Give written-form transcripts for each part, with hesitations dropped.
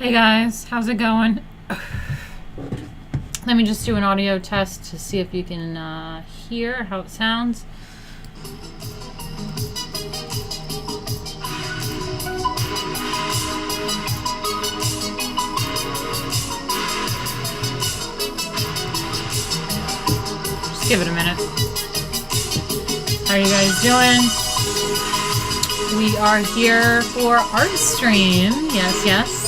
Hey guys, how's it going? Let me just do an audio test to see if you can hear how it sounds. Just give it a minute. How are you guys doing? We are here for art stream. Yes.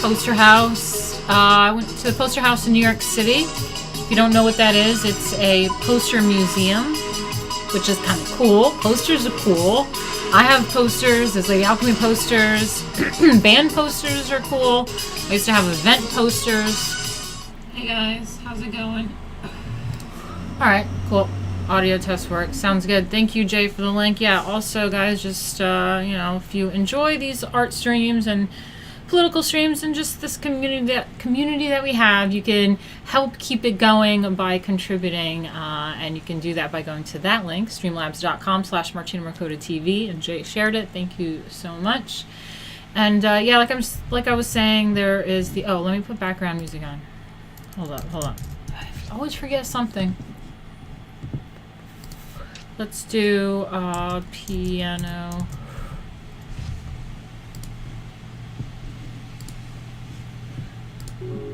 Poster House. I went to the Poster House in New York City. If you don't know what that is, it's a poster museum, which is kind of cool. Posters are cool. I have posters. There's Lady Alchemy posters. Band posters are cool. I used to have event posters. Hey guys, how's it going? Alright, cool. Audio test works. Sounds good. Thank you, Jay, for the link. Yeah, also, guys, just, if you enjoy these art streams and political streams and just this community that we have, you can help keep it going by contributing, and you can do that by going to that link, streamlabs.com/Martina Markota TV, and Jay shared it. Thank you so much. And yeah, like I was saying, there is the let me put background music on. Hold up. I always forget something. Let's do piano.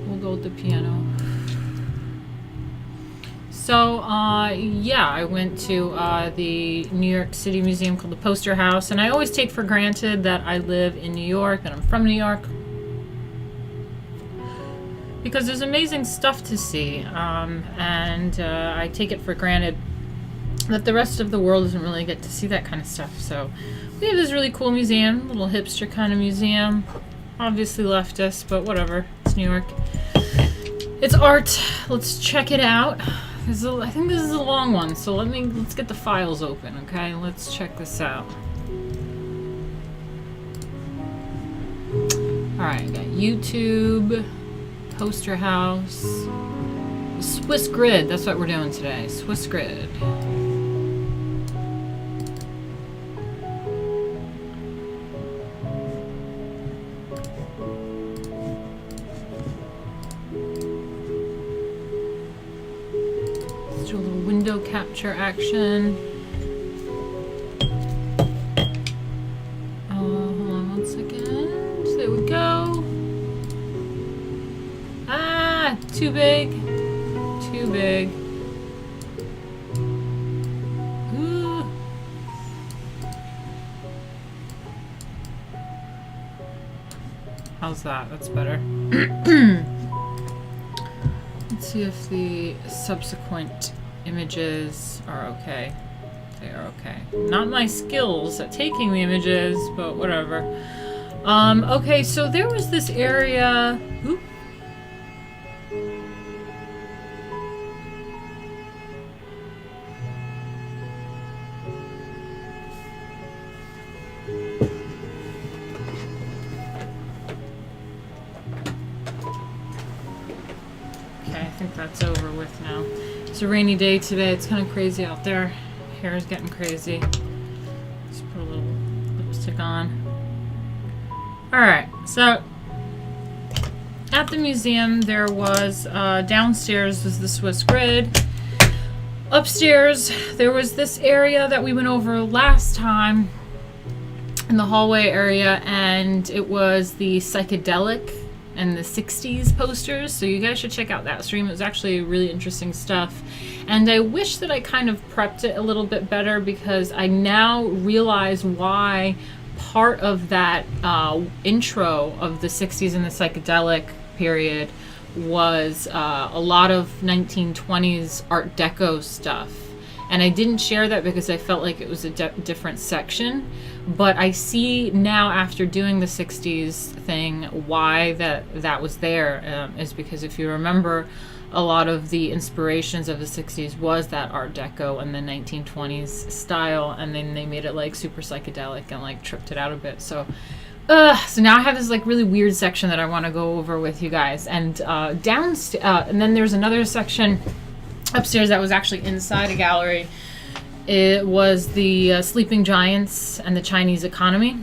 We'll go with the piano. So, yeah, I went to the New York City museum called the Poster House, and I always take for granted that I live in New York, that I'm from New York, because there's amazing stuff to see, and I take it for granted that the rest of the world doesn't really get to see that kind of stuff. So we have this really cool museum, little hipster kind of museum, obviously leftist, but whatever. It's New York. It's art. Let's check it out. I think this is a long one, so let's get the files open, okay? Let's check this out. Alright, I got YouTube, Poster House, Swiss Grid. That's what we're doing today. Swiss Grid. Window capture action. Hold on 1 second. There we go. Ah, too big. Too big. Ooh. How's that? That's better. Let's see if the subsequent images are okay. They are okay. Not my skills at taking the images, but whatever. Okay, so there was this area. Oop. Okay, I think that's over with now. It's a rainy day today. It's kind of crazy out there. Hair is getting crazy. Just put a little lipstick on. Alright, so at the museum there was, downstairs was the Swiss Grid. Upstairs there was this area that we went over last time in the hallway area, and it was the psychedelic and the 60s posters, so you guys should check out that stream. It was actually really interesting stuff, and I wish that I kind of prepped it a little bit better, because I now realize why part of that intro of the 60s and the psychedelic period was a lot of 1920s Art Deco stuff. And I didn't share that because I felt like it was a different section. But I see now, after doing the 60s thing, why that was there. Is because if you remember, a lot of the inspirations of the 60s was that Art Deco and the 1920s style. And then they made it like super psychedelic and like tripped it out a bit. So now I have this like really weird section that I want to go over with you guys. And downstairs, and then there's another section upstairs that was actually inside a gallery. It was the sleeping giants and the Chinese economy,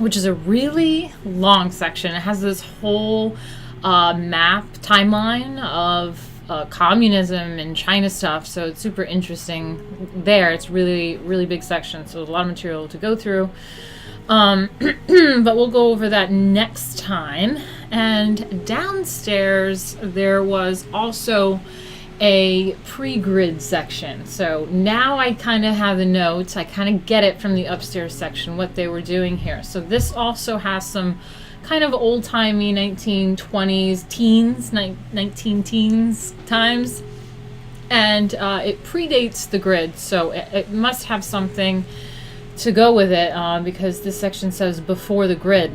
which is a really long section. It has this whole map timeline of communism and China stuff, so it's super interesting there. It's really, really big section, so there's a lot of material to go through. But we'll go over that next time. And downstairs there was also a pre-grid section. So now I kind of have the notes. I kind of get it from the upstairs section what they were doing here. So this also has some kind of old-timey 1920s teens, 19 teens times. And it predates the grid, so it must have something to go with it, because this section says before the grid.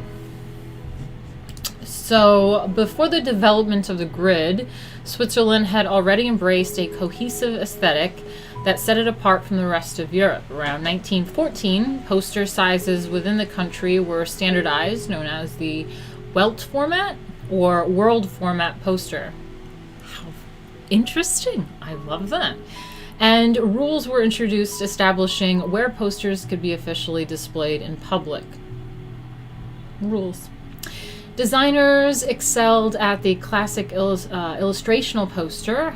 So before the development of the grid, Switzerland had already embraced a cohesive aesthetic that set it apart from the rest of Europe. Around 1914, poster sizes within the country were standardized, known as the Welt format or World format poster. How interesting. I love that. And rules were introduced establishing where posters could be officially displayed in public. Rules. Designers excelled at the classic illustrational poster,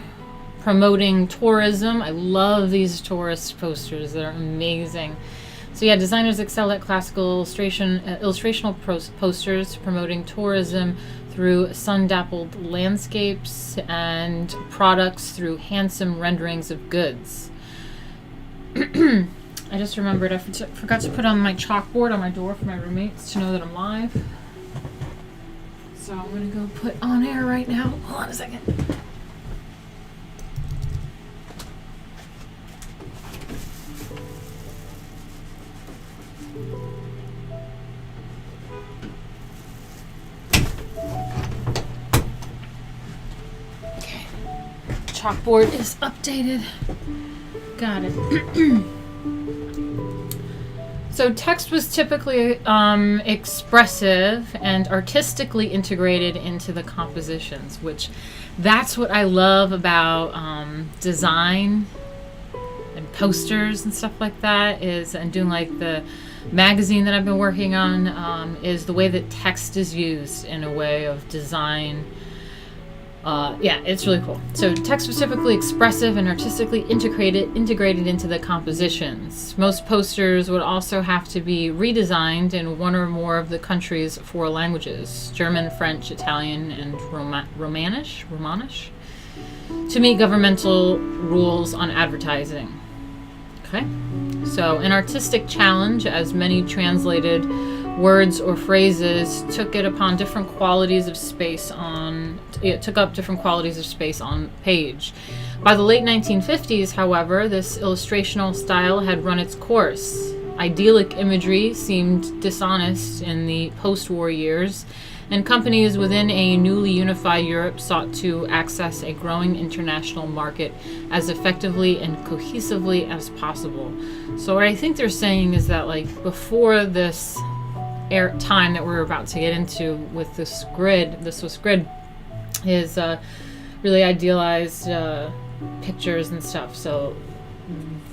promoting tourism. I love these tourist posters. They're amazing. So yeah, designers excelled at classical illustrational posters, promoting tourism through sun-dappled landscapes and products through handsome renderings of goods. I just remembered I forgot to put on my chalkboard on my door for my roommates to know that I'm live. So I'm going to go put on air right now. Hold on a second. Okay. Chalkboard is updated. Got it. So text was typically expressive and artistically integrated into the compositions, which that's what I love about design and posters and stuff like that, and doing like the magazine that I've been working on, is the way that text is used in a way of design. Yeah, it's really cool. So text was typically expressive and artistically integrated into the compositions. Most posters would also have to be redesigned in one or more of the country's 4 languages, German, French, Italian, and Romanish, to meet governmental rules on advertising. Okay, so an artistic challenge, as many translated words or phrases took up different qualities of space on page. By the late 1950s, however, this illustrational style had run its course. Idyllic imagery seemed dishonest in the post-war years, and companies within a newly unified Europe sought to access a growing international market as effectively and cohesively as possible. So what I think they're saying is that, like, before this time that we're about to get into with the Swiss grid is really idealized pictures and stuff. So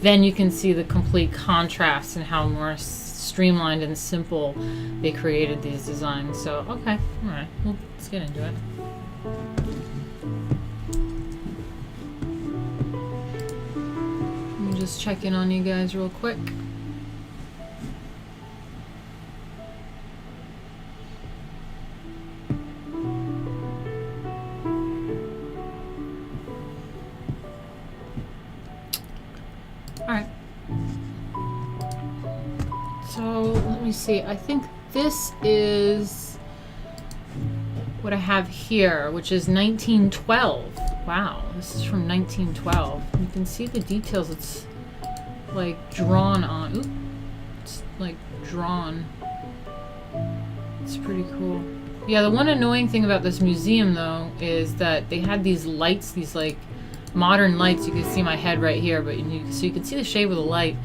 then you can see the complete contrast and how more streamlined and simple they created these designs. So okay, all right, well, let's get into it. Let me just check in on you guys real quick. See, I think this is what I have here, which is 1912. Wow, this is from 1912. You can see the details. It's like drawn on. Ooh, it's like drawn. It's pretty cool. Yeah, the one annoying thing about this museum, though, is that they had these lights, these like modern lights. You can see my head right here, but so you can see the shade with the light.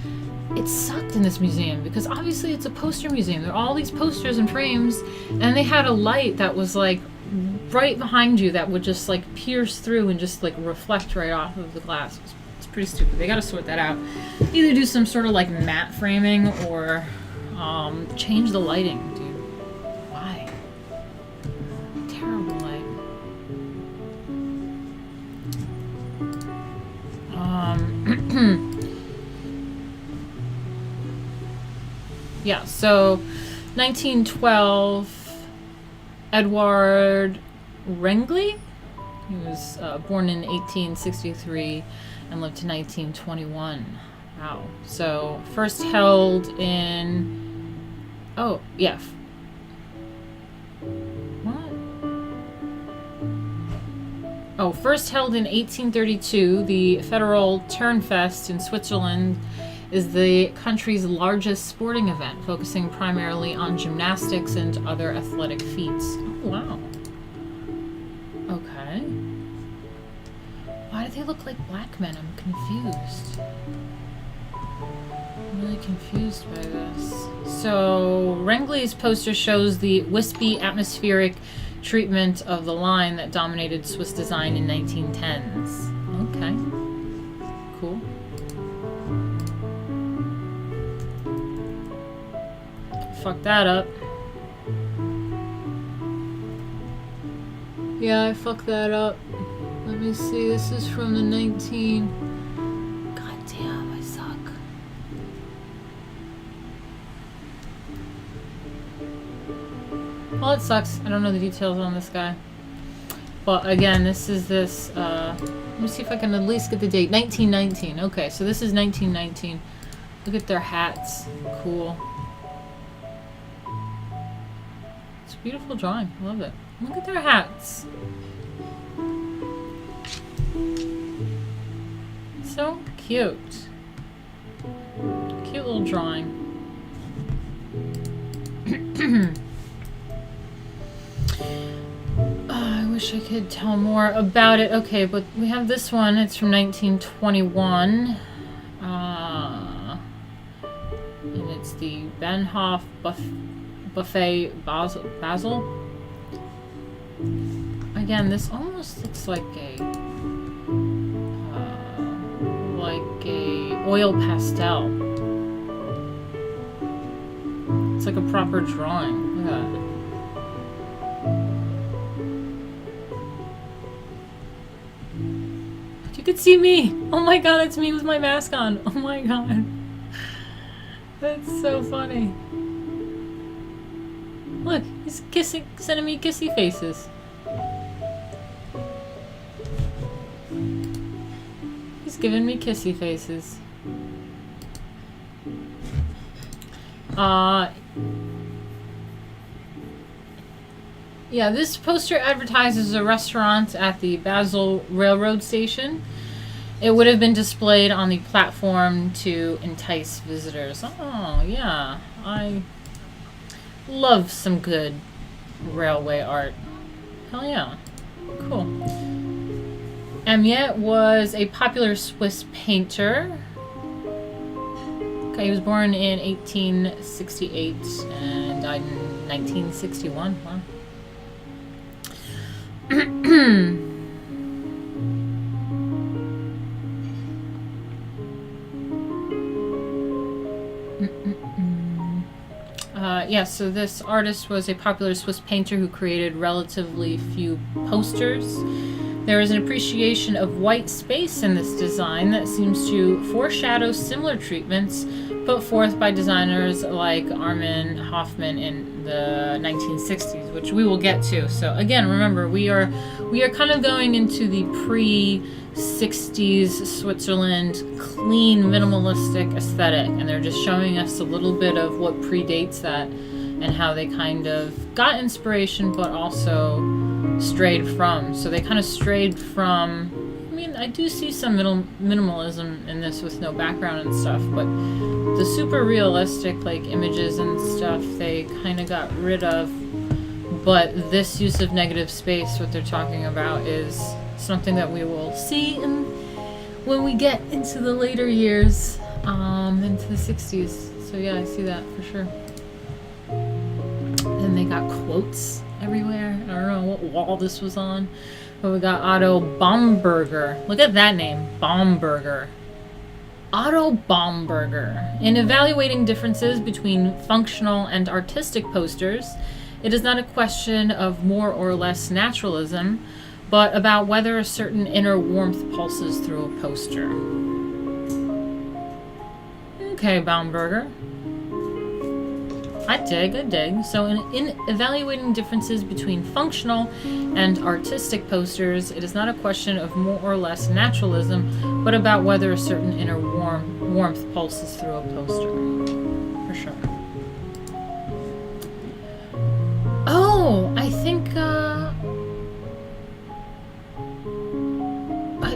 It sucked in this museum because obviously it's a poster museum. There are all these posters and frames, and they had a light that was like right behind you that would just like pierce through and just like reflect right off of the glass. It's pretty stupid. They got to sort that out. Either do some sort of like matte framing or Change the lighting, dude. Why? Terrible light. Yeah, so 1912, Edward Rengley. He was born in 1863 and lived to 1921. Wow. So first held in... Oh, yeah. What? Oh, first held in 1832, the Federal Turnfest in Switzerland is the country's largest sporting event, focusing primarily on gymnastics and other athletic feats. Oh, wow. Okay. Why do they look like black men? I'm confused. I'm really confused by this. So, Rengley's poster shows the wispy atmospheric treatment of the line that dominated Swiss design in 1910s. Okay. Cool. Fuck that up. Yeah, I fucked that up. Let me see. This is from the 19... God damn, I suck. Well, it sucks. I don't know the details on this guy. But again, this is this... let me see if I can at least get the date. 1919. Okay, so this is 1919. Look at their hats. Cool. It's a beautiful drawing. I love it. Look at their hats. So cute. Cute little drawing. I wish I could tell more about it. Okay, but we have this one. It's from 1921. And it's the Benhoff Buffet Basel. Again, this almost looks like a oil pastel. It's like a proper drawing. Look at that. You could see me. Oh my god, it's me with my mask on. Oh my god. That's so funny. Look, he's kissing, sending me kissy faces. He's giving me kissy faces. Yeah, this poster advertises a restaurant at the Basel Railroad Station. It would have been displayed on the platform to entice visitors. Oh, yeah. I love some good railway art. Hell yeah. Cool. Amiet was a popular Swiss painter. Okay, he was born in 1868 and died in 1961. Wow. Yeah, so this artist was a popular Swiss painter who created relatively few posters. There is an appreciation of white space in this design that seems to foreshadow similar treatments put forth by designers like Armin Hoffman in the 1960s, which we will get to. So again, remember, we are kind of going into the pre-60s Switzerland clean minimalistic aesthetic, and they're just showing us a little bit of what predates that and how they kind of got inspiration but also strayed from. So they kind of strayed from, I mean, I do see some minimalism in this with no background and stuff, but the super realistic like images and stuff they kind of got rid of. But this use of negative space, what they're talking about, is something that we will see when we get into the later years, into the 60s. So yeah, I see that for sure. Then they got quotes everywhere. I don't know what wall this was on, but we got Otto Baumberger. Look at that name, Baumberger. Otto Baumberger. In evaluating differences between functional and artistic posters, it is not a question of more or less naturalism, but about whether a certain inner warmth pulses through a poster. Okay, Baumberger. I dig. So in evaluating differences between functional and artistic posters, it is not a question of more or less naturalism, but about whether a certain inner warmth pulses through a poster. For sure. Oh, I think,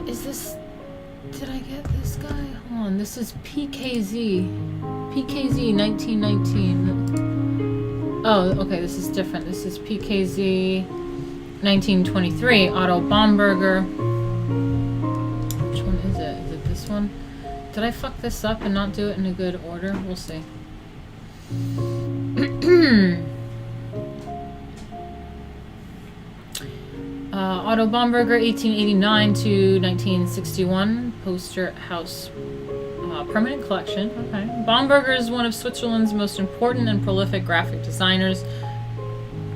is this... Did I get this guy? Hold on, this is PKZ. PKZ 1919. Oh, okay, this is different. This is PKZ 1923. Otto Baumberger. Which one is it? Is it this one? Did I fuck this up and not do it in a good order? We'll see. Otto Baumberger, 1889 to 1961, Poster House Permanent Collection. Okay. Baumberger is one of Switzerland's most important and prolific graphic designers,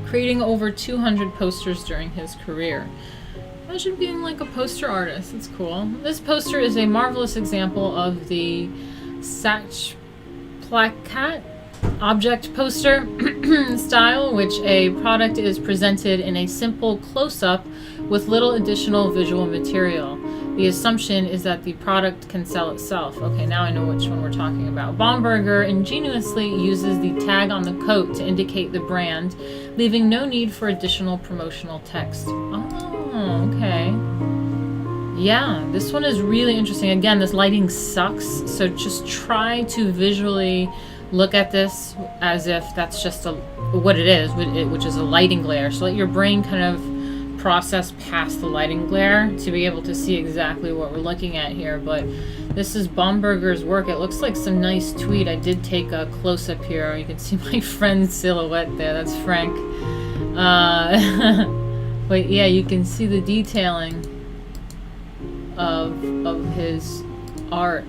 creating over 200 posters during his career. Imagine being like a poster artist. It's cool. This poster is a marvelous example of the Sachplakat object poster style, which a product is presented in a simple close-up with little additional visual material. The assumption is that the product can sell itself. Okay, now I know which one we're talking about. Baumberger ingeniously uses the tag on the coat to indicate the brand, leaving no need for additional promotional text. Oh, okay. Yeah, this one is really interesting. Again, this lighting sucks, so just try to visually look at this as if that's just what it is, which is a lighting glare. So let your brain kind of process past the lighting glare to be able to see exactly what we're looking at here. But this is Baumberger's work. It looks like some nice tweed. I did take a close-up here. You can see my friend's silhouette there. That's Frank. But yeah, you can see the detailing of his art.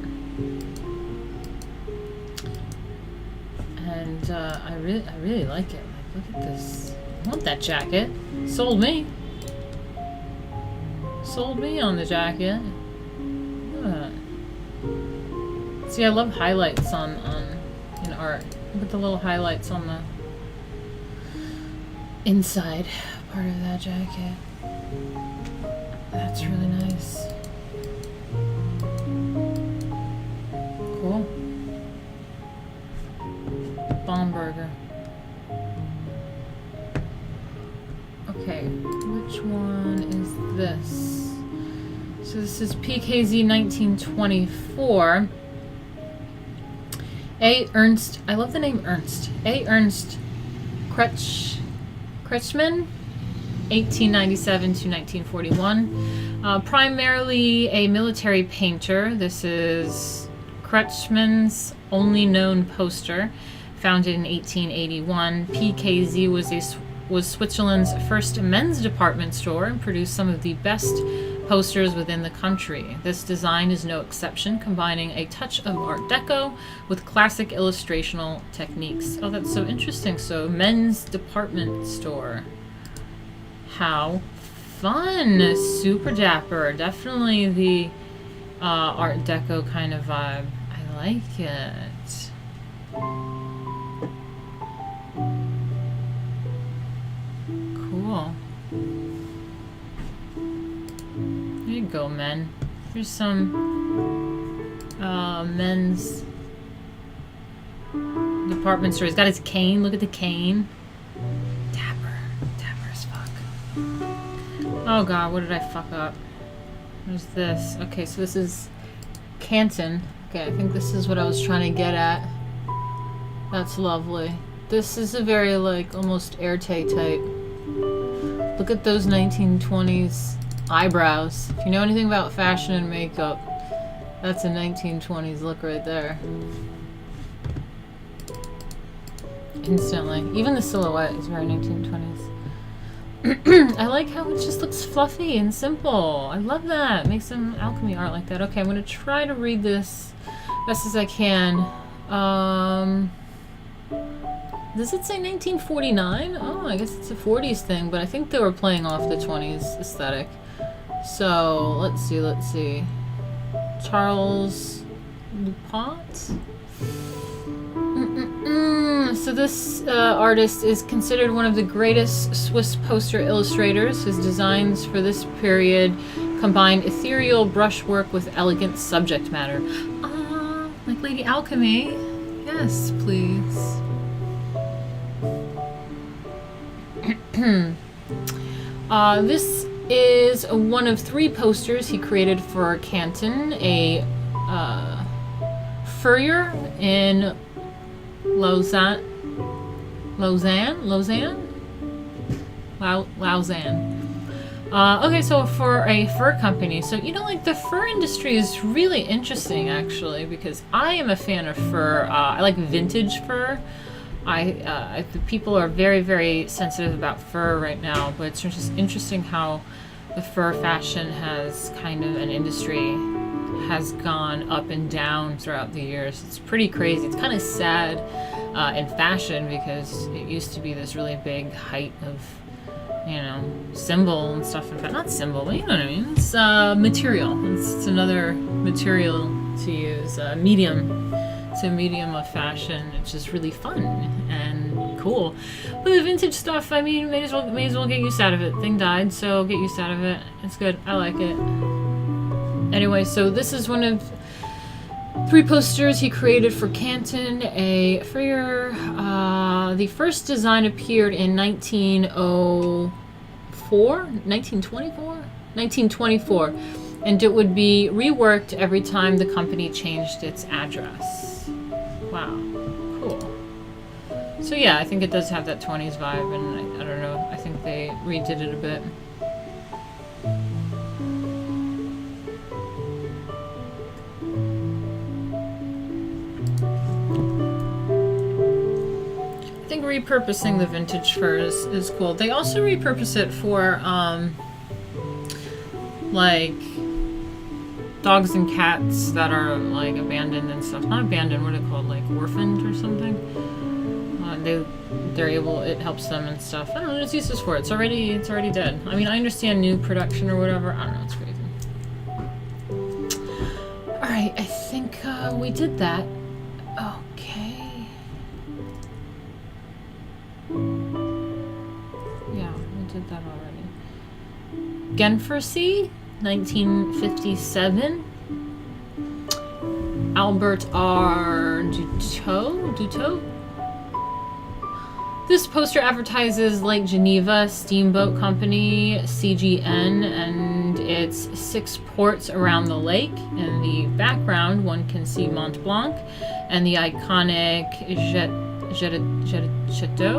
And I really like it. Like, look at this. I want that jacket. Sold me. Sold me on the jacket. Look at that. See, I love highlights in art. Look at the little highlights on the inside part of that jacket. That's really nice. Cool. Baumberger. Okay, which one is this? So this is PKZ 1924. A. Ernst, I love the name Ernst. A. Ernst Kretschmann, 1897 to 1941. Primarily a military painter. This is Kretschmann's only known poster, founded in 1881. PKZ was Switzerland's first men's department store and produced some of the best posters within the country. This design is no exception, combining a touch of Art Deco with classic illustrational techniques. Oh, that's so interesting. So, men's department store. How fun! Super dapper. Definitely the Art Deco kind of vibe. I like it. Cool. There you go, men. Here's some men's department store. He's got his cane. Look at the cane. Dapper. Dapper as fuck. Oh god, what did I fuck up? There's this. Okay, so this is Canton. Okay, I think this is what I was trying to get at. That's lovely. This is a very, like, almost airtight type. Look at those 1920s eyebrows. If you know anything about fashion and makeup, that's a 1920s look right there. Instantly. Even the silhouette is very 1920s. I like how it just looks fluffy and simple. I love that. Make some alchemy art like that. Okay, I'm going to try to read this best as I can. Does it say 1949? Oh, I guess it's a 40s thing, but I think they were playing off the 20s aesthetic. So, let's see. Charles Lupote? So this artist is considered one of the greatest Swiss poster illustrators. His designs for this period combine ethereal brushwork with elegant subject matter. Like Lady Alchemy. Yes, please. This is one of 3 posters he created for Canton, a furrier in Lausanne. Okay, so for a fur company, so like the fur industry is really interesting actually, because I am a fan of fur. I like vintage fur. The people are very, very sensitive about fur right now, but it's just interesting how the fur fashion has kind of an industry has gone up and down throughout the years. It's pretty crazy. It's kind of sad in fashion, because it used to be this really big height of, symbol and stuff. Not symbol, but you know what I mean. It's material. It's another material to use. Medium. It's a medium of fashion. It's just really fun and cool. But the vintage stuff, I mean, may as well get used out of it. Thing died, so get used out of it. It's good. I like it. Anyway, so this is one of 3 posters he created for Canton, a furrier. The first design appeared in 1924, and it would be reworked every time the company changed its address. Wow, cool. So yeah, I think it does have that 20s vibe, and I don't know, I think they redid it a bit. I think repurposing the vintage fur is cool. They also repurpose it for, like, dogs and cats that are, like, abandoned and stuff. Not abandoned, what are they called? Like, orphaned or something? It helps them and stuff. I don't know, there's uses for it. It's already dead. I mean, I understand new production or whatever. I don't know, it's crazy. Alright, I think, we did that. Okay. Yeah, we did that already. Genfersey, 1957. Albert R. Dutot. This poster advertises Lake Geneva Steamboat Company, CGN, and its 6 ports around the lake. In the background, one can see Mont Blanc and the iconic Chateau?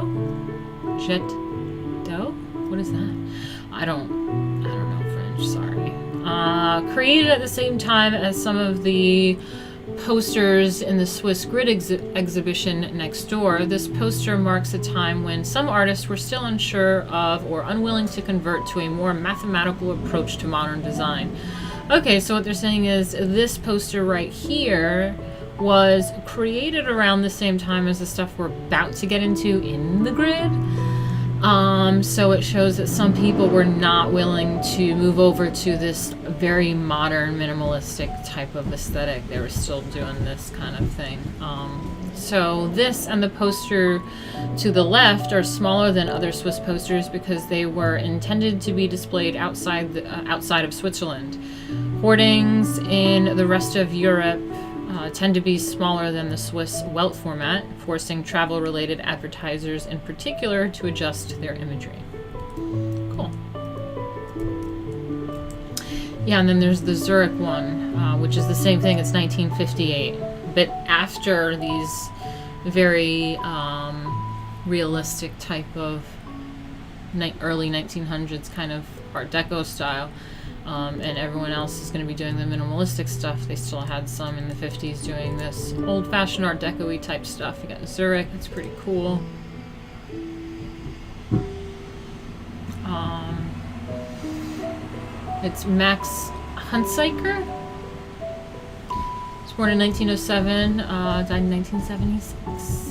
What is that? I don't know French, sorry. Created at the same time as some of the posters in the Swiss Grid exhibition next door. This poster marks a time when some artists were still unsure of or unwilling to convert to a more mathematical approach to modern design. Okay, so what they're saying is this poster right here was created around the same time as the stuff we're about to get into in the grid. So it shows that some people were not willing to move over to this very modern, minimalistic type of aesthetic. They were still doing this kind of thing. So this and the poster to the left are smaller than other Swiss posters because they were intended to be displayed outside of Switzerland. Hoardings in the rest of Europe tend to be smaller than the Swiss Welt format, forcing travel-related advertisers in particular to adjust their imagery. Cool. Yeah, and then there's the Zurich one, which is the same thing. It's 1958, but after these very realistic type of early 1900s kind of Art Deco style. And everyone else is going to be doing the minimalistic stuff. They still had some in the 50s doing this old-fashioned Art Deco-y type stuff. You got Zurich, it's pretty cool. It's Max Huntsaker. It's born in 1907, died in 1976.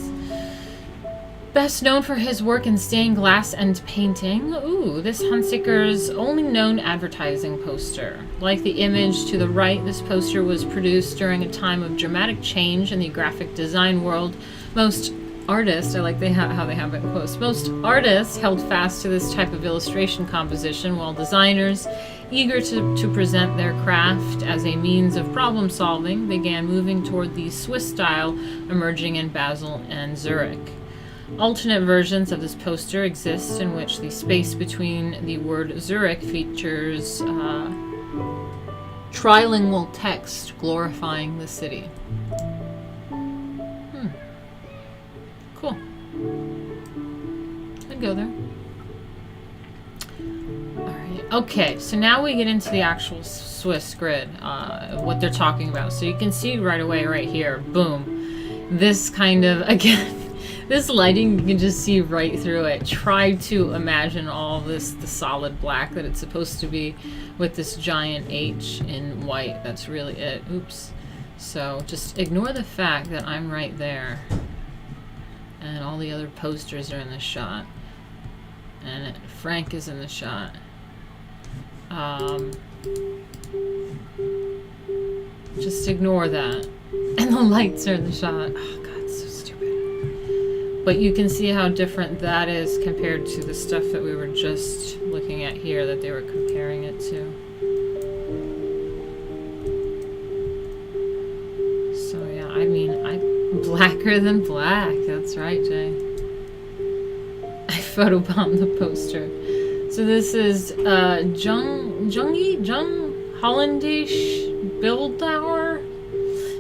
Best known for his work in stained glass and painting. Ooh, this Huntsaker's only known advertising poster. Like the image to the right, this poster was produced during a time of dramatic change in the graphic design world. Most artists, I like how they have it in quotes, most artists held fast to this type of illustration composition, while designers, eager to present their craft as a means of problem solving, began moving toward the Swiss style emerging in Basel and Zurich. Alternate versions of this poster exist in which the space between the word Zurich features trilingual text glorifying the city. Cool. I'd go there. Alright, okay, so now we get into the actual Swiss grid, what they're talking about. So you can see right away, right here, boom, this kind of, again, this lighting, you can just see right through it. Try to imagine all this, the solid black that it's supposed to be with this giant H in white. That's really it. Oops. So just ignore the fact that I'm right there. And all the other posters are in the shot. And Frank is in the shot. Just ignore that. And the lights are in the shot. Oh god, so stupid. But you can see how different that is compared to the stuff that we were just looking at here that they were comparing it to. So yeah, I mean, blacker than black. That's right, Jay. I photobombed the poster. So this is Jung Hollandisch Bildhauer,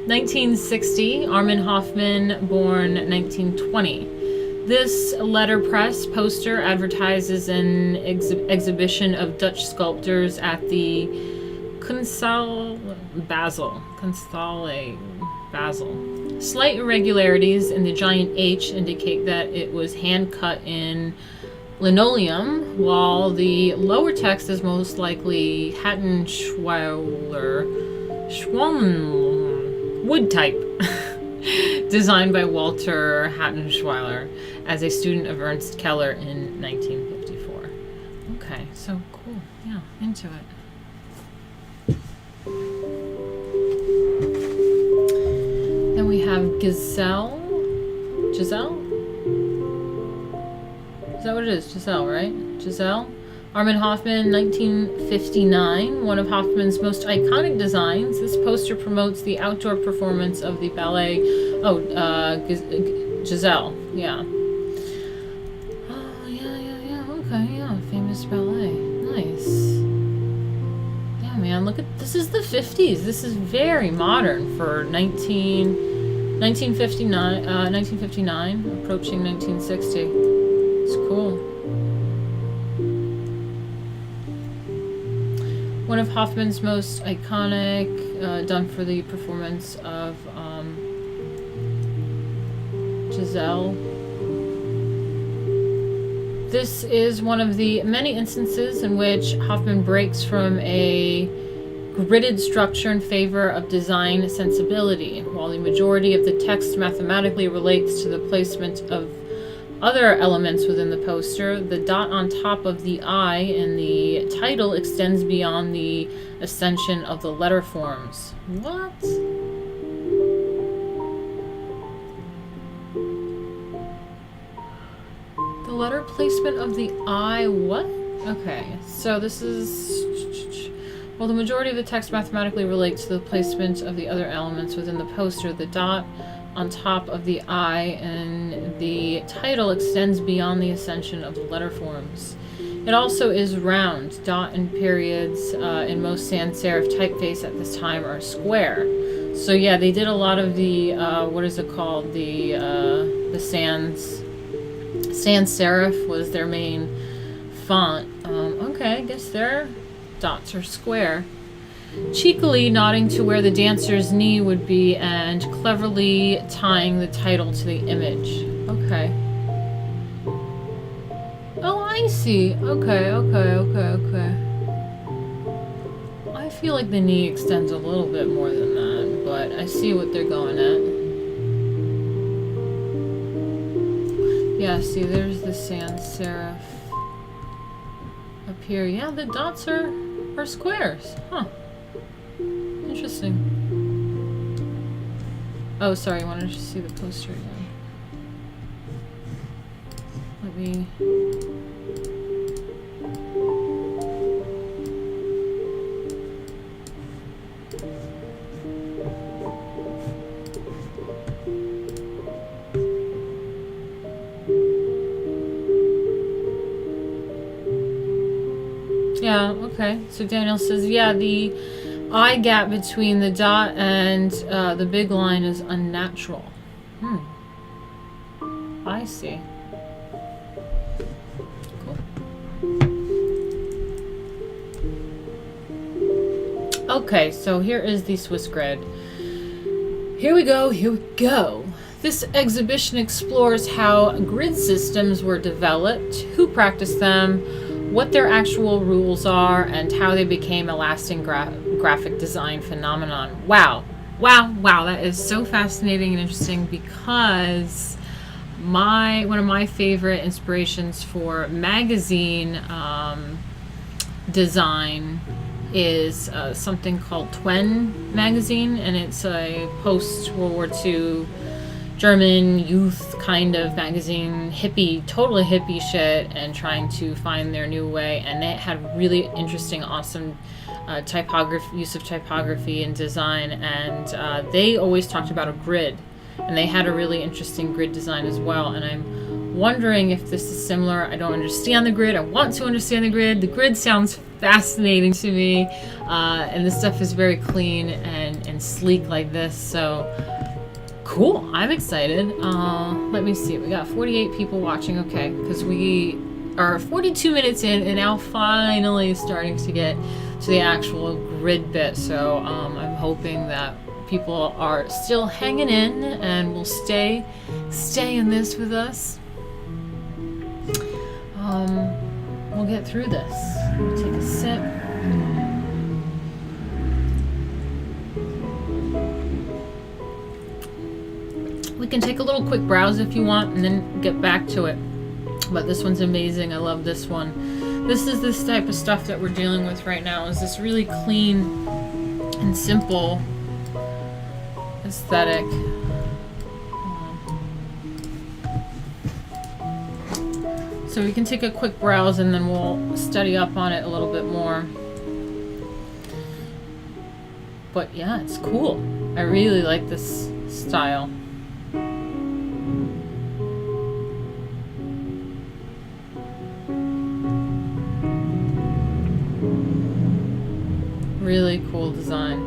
1960. Armin Hoffman, born 1920. This letterpress poster advertises an exhibition of Dutch sculptors at the Kunsthalle Basel. Slight irregularities in the giant H indicate that it was hand cut in linoleum, while the lower text is most likely Hattenschweiler wood type, designed by Walter Hattenschweiler as a student of Ernst Keller in 1954. Okay, so cool. Yeah, into it. Then we have Gazelle. Giselle? Is that what it is? Giselle, right? Giselle? Armin Hoffman, 1959. One of Hoffman's most iconic designs. This poster promotes the outdoor performance of the ballet. Giselle. Yeah. Oh, yeah. Okay, yeah. Famous ballet. Nice. Yeah, man. Look at this. Is the 50s. This is very modern for 1959, approaching 1960. It's cool. One of Hoffman's most iconic, done for the performance of Giselle. This is one of the many instances in which Hoffman breaks from a gridded structure in favor of design sensibility. While the majority of the text mathematically relates to the placement of other elements within the poster, the dot on top of the I in the title extends beyond the ascension of the letter forms. What? The letter placement of the I, what? Okay, so this is... While the majority of the text mathematically relates to the placement of the other elements within the poster, the dot on top of the I and the title extends beyond the ascension of the letter forms. It also is round. Dot and periods in most sans serif typeface at this time are square. So yeah, they did a lot of the what is it called? The sans serif was their main font. Okay, I guess their dots are square. Cheekily nodding to where the dancer's knee would be and cleverly tying the title to the image. Okay. Oh, I see. Okay. I feel like the knee extends a little bit more than that, but I see what they're going at. Yeah, see, there's the sans serif up here. Yeah, the dots are squares. Huh. Interesting. Oh, sorry, I wanted to see the poster again. Let me... Yeah, okay. So Daniel says, yeah, the eye gap between the dot and the big line is unnatural. I see. Cool. Okay, so here is the Swiss grid. Here we go, here we go. This exhibition explores how grid systems were developed, who practiced them, what their actual rules are, and how they became a lasting graphic design phenomenon. Wow. Wow, wow, that is so fascinating and interesting because one of my favorite inspirations for magazine design is something called Twen magazine, and it's a post-World War II German youth kind of magazine, hippie, totally hippie shit, and trying to find their new way. And it had really interesting, awesome use of typography and design. And they always talked about a grid, and they had a really interesting grid design as well. And I'm wondering if this is similar. I don't understand the grid. I want to understand the grid. The grid sounds fascinating to me, and this stuff is very clean and sleek like this. So. Cool, I'm excited. Let me see, we got 48 people watching, okay, because we are 42 minutes in and now finally starting to get to the actual grid bit, so I'm hoping that people are still hanging in and will stay in this with us. We'll get through this. We'll take a sip. We can take a little quick browse if you want and then get back to it. But this one's amazing. I love this one. This is this type of stuff that we're dealing with right now, is this really clean and simple aesthetic. So we can take a quick browse and then we'll study up on it a little bit more. But yeah, it's cool. I really like this style. Really cool design.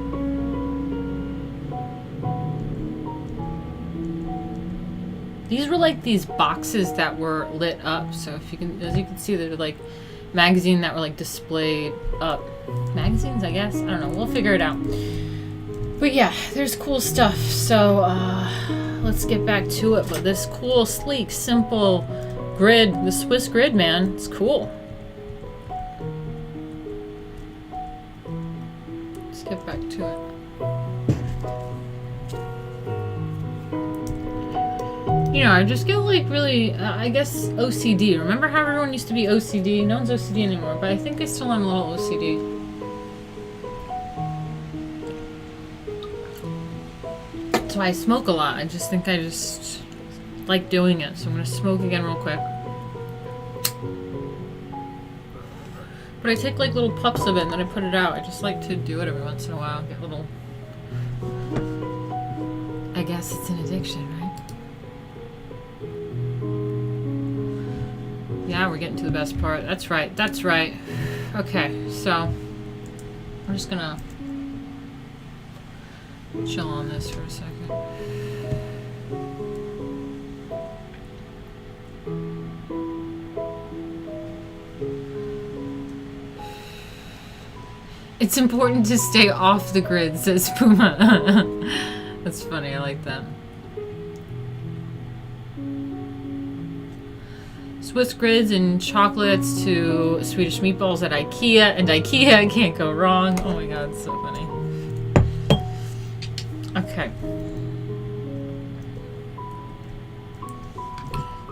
These were like these boxes that were lit up. So if you can, as you can see, they're like magazines that were like displayed up. Magazines, I guess. I don't know. We'll figure it out. But yeah, there's cool stuff. So let's get back to it. But this cool, sleek, simple grid, the Swiss grid, man, it's cool. Get back to it. You know, I just get like really, I guess OCD. Remember how everyone used to be OCD? No one's OCD anymore, but I think I still am a little OCD. That's why I smoke a lot. I just think I just like doing it. So I'm gonna smoke again real quick. But I take like little puffs of it and then I put it out. I just like to do it every once in a while. Get little... I guess it's an addiction, right? Yeah, we're getting to the best part. That's right. That's right. Okay, so I'm just gonna chill on this for a second. It's important to stay off the grid, says Puma. That's funny, I like that. Swiss grids and chocolates to Swedish meatballs at IKEA, and IKEA can't go wrong. Oh my god, it's so funny. Okay.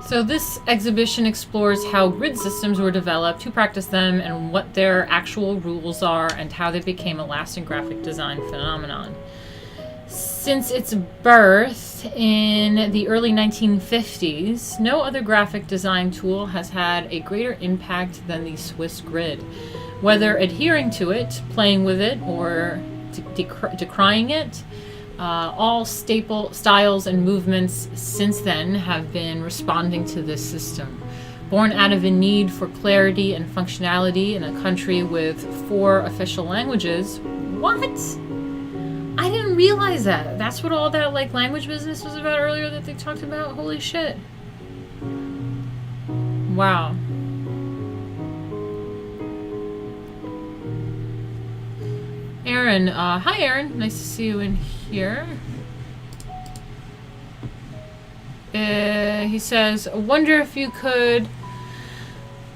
So this exhibition explores how grid systems were developed, who practiced them, and what their actual rules are, and how they became a lasting graphic design phenomenon. Since its birth in the early 1950s, no other graphic design tool has had a greater impact than the Swiss grid. Whether adhering to it, playing with it, or decrying it, all staple styles and movements since then have been responding to this system. Born out of a need for clarity and functionality in a country with 4 official languages. What? I didn't realize that. That's what all that like language business was about earlier that they talked about? Holy shit. Wow. Aaron, hi Aaron, nice to see you in here. He says, I wonder if you could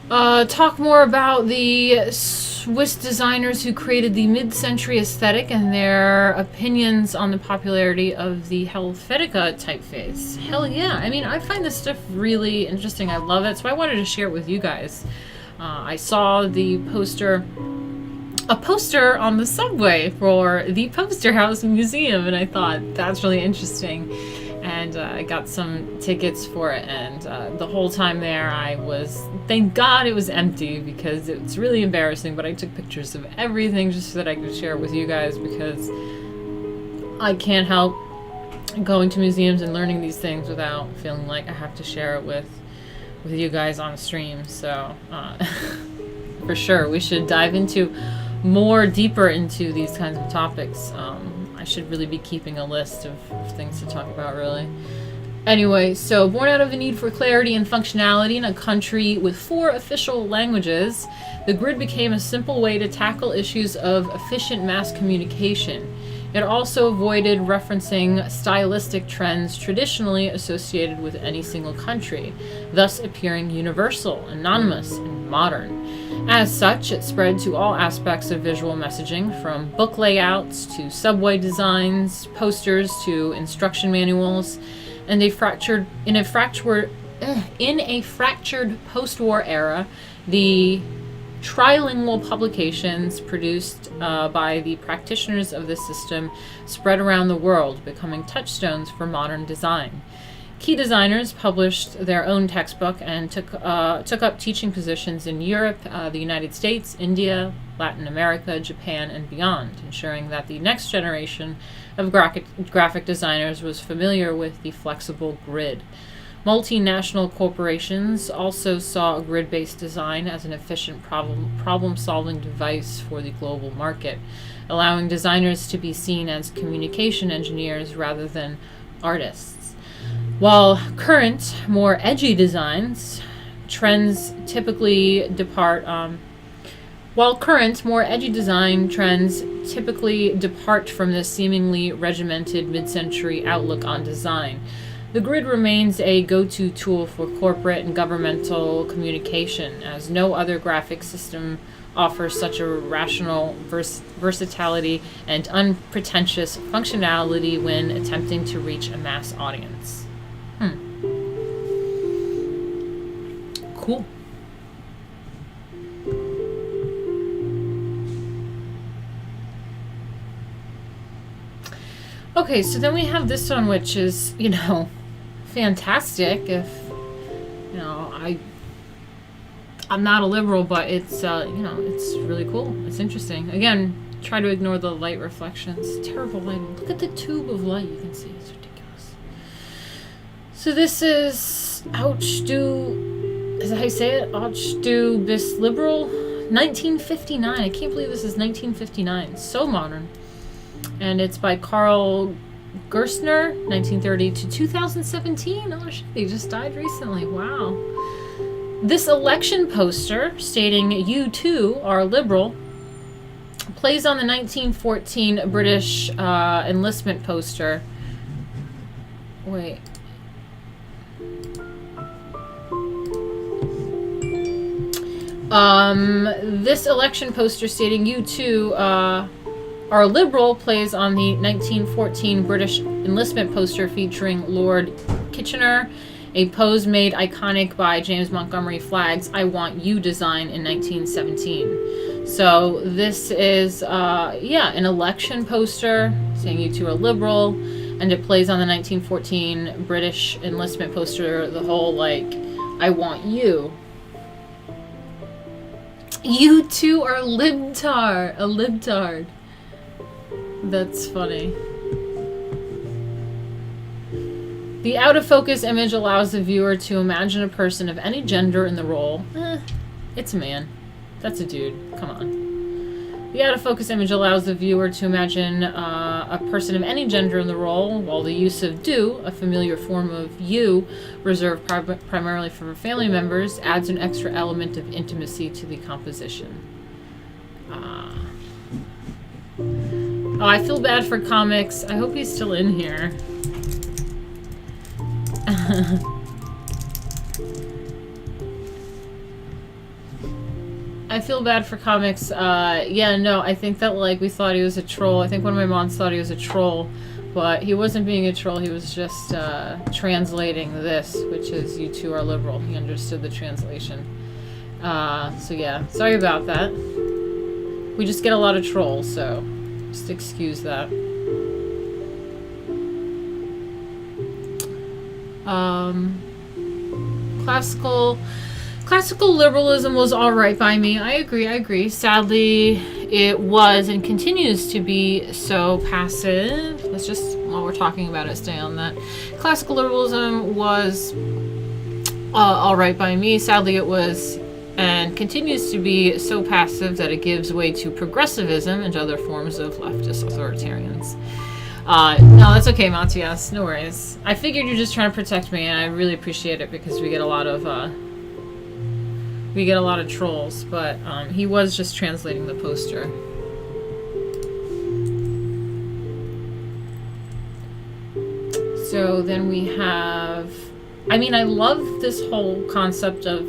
talk more about the Swiss designers who created the mid-century aesthetic and their opinions on the popularity of the Helvetica typeface. Hell yeah, I mean, I find this stuff really interesting. I love it, so I wanted to share it with you guys. I saw the poster on the subway for the Poster House Museum, and I thought that's really interesting. And I got some tickets for it, and the whole time there I was, thank God it was empty, because it's really embarrassing, but I took pictures of everything just so that I could share it with you guys, because I can't help going to museums and learning these things without feeling like I have to share it with you guys on stream. So for sure we should dive into deeper into these kinds of topics. I should really be keeping a list of things to talk about, really. Anyway, so born out of a need for clarity and functionality in a country with 4 official languages, the grid became a simple way to tackle issues of efficient mass communication. It also avoided referencing stylistic trends traditionally associated with any single country, thus appearing universal, anonymous, and modern. As such, it spread to all aspects of visual messaging, from book layouts to subway designs, posters to instruction manuals, and in a fractured post-war era, the trilingual publications produced by the practitioners of this system spread around the world, becoming touchstones for modern design. Key designers published their own textbook and took up teaching positions in Europe, the United States, India, Latin America, Japan, and beyond, ensuring that the next generation of graphic designers was familiar with the flexible grid. Multinational corporations also saw a grid-based design as an efficient problem-solving device for the global market, allowing designers to be seen as communication engineers rather than artists. While current, more edgy design trends typically depart from this seemingly regimented mid-century outlook on design, the grid remains a go-to tool for corporate and governmental communication, as no other graphic system offers such a rational versatility and unpretentious functionality when attempting to reach a mass audience. Cool. Okay, so then we have this one, which is, fantastic. If, I'm not a liberal, but it's, it's really cool. It's interesting. Again, try to ignore the light reflections. Terrible lighting. Look at the tube of light you can see. It's ridiculous. So this is is that how you say it? Auch du bist liberal? 1959. I can't believe this is 1959. So modern. And it's by Carl Gerstner, 1930 to 2017. Oh shit, he just died recently. Wow. This election poster stating "You too are liberal" plays on the 1914 British enlistment poster. Wait. This election poster stating "You too Our Liberal plays on the 1914 British enlistment poster featuring Lord Kitchener, a pose made iconic by James Montgomery Flagg's I Want You design in 1917. So this is, an election poster saying you two are liberal, and it plays on the 1914 British enlistment poster, the whole, like, I want you. You two are libtard. A libtard. That's funny. The out-of-focus image allows the viewer to imagine a person of any gender in the role. It's a man. That's a dude. Come on. The out-of-focus image allows the viewer to imagine a person of any gender in the role, while the use of do, a familiar form of you, reserved primarily for family members, adds an extra element of intimacy to the composition. Oh, I feel bad for comics. I hope he's still in here. I feel bad for comics. I think that, like, we thought he was a troll. I think one of my moms thought he was a troll, but he wasn't being a troll. He was just translating this, which is you two are liberal. He understood the translation. Sorry about that. We just get a lot of trolls, so just excuse that. Classical liberalism was alright by me. I agree. Sadly, it was and continues to be so passive. Let's just, while we're talking about it, stay on that. Classical liberalism was alright by me. Sadly, it was and continues to be so passive that it gives way to progressivism and other forms of leftist authoritarians. No, that's okay, Matias. No worries. I figured you're just trying to protect me, and I really appreciate it because we get a lot of trolls. But he was just translating the poster. So then we have. I mean, I love this whole concept of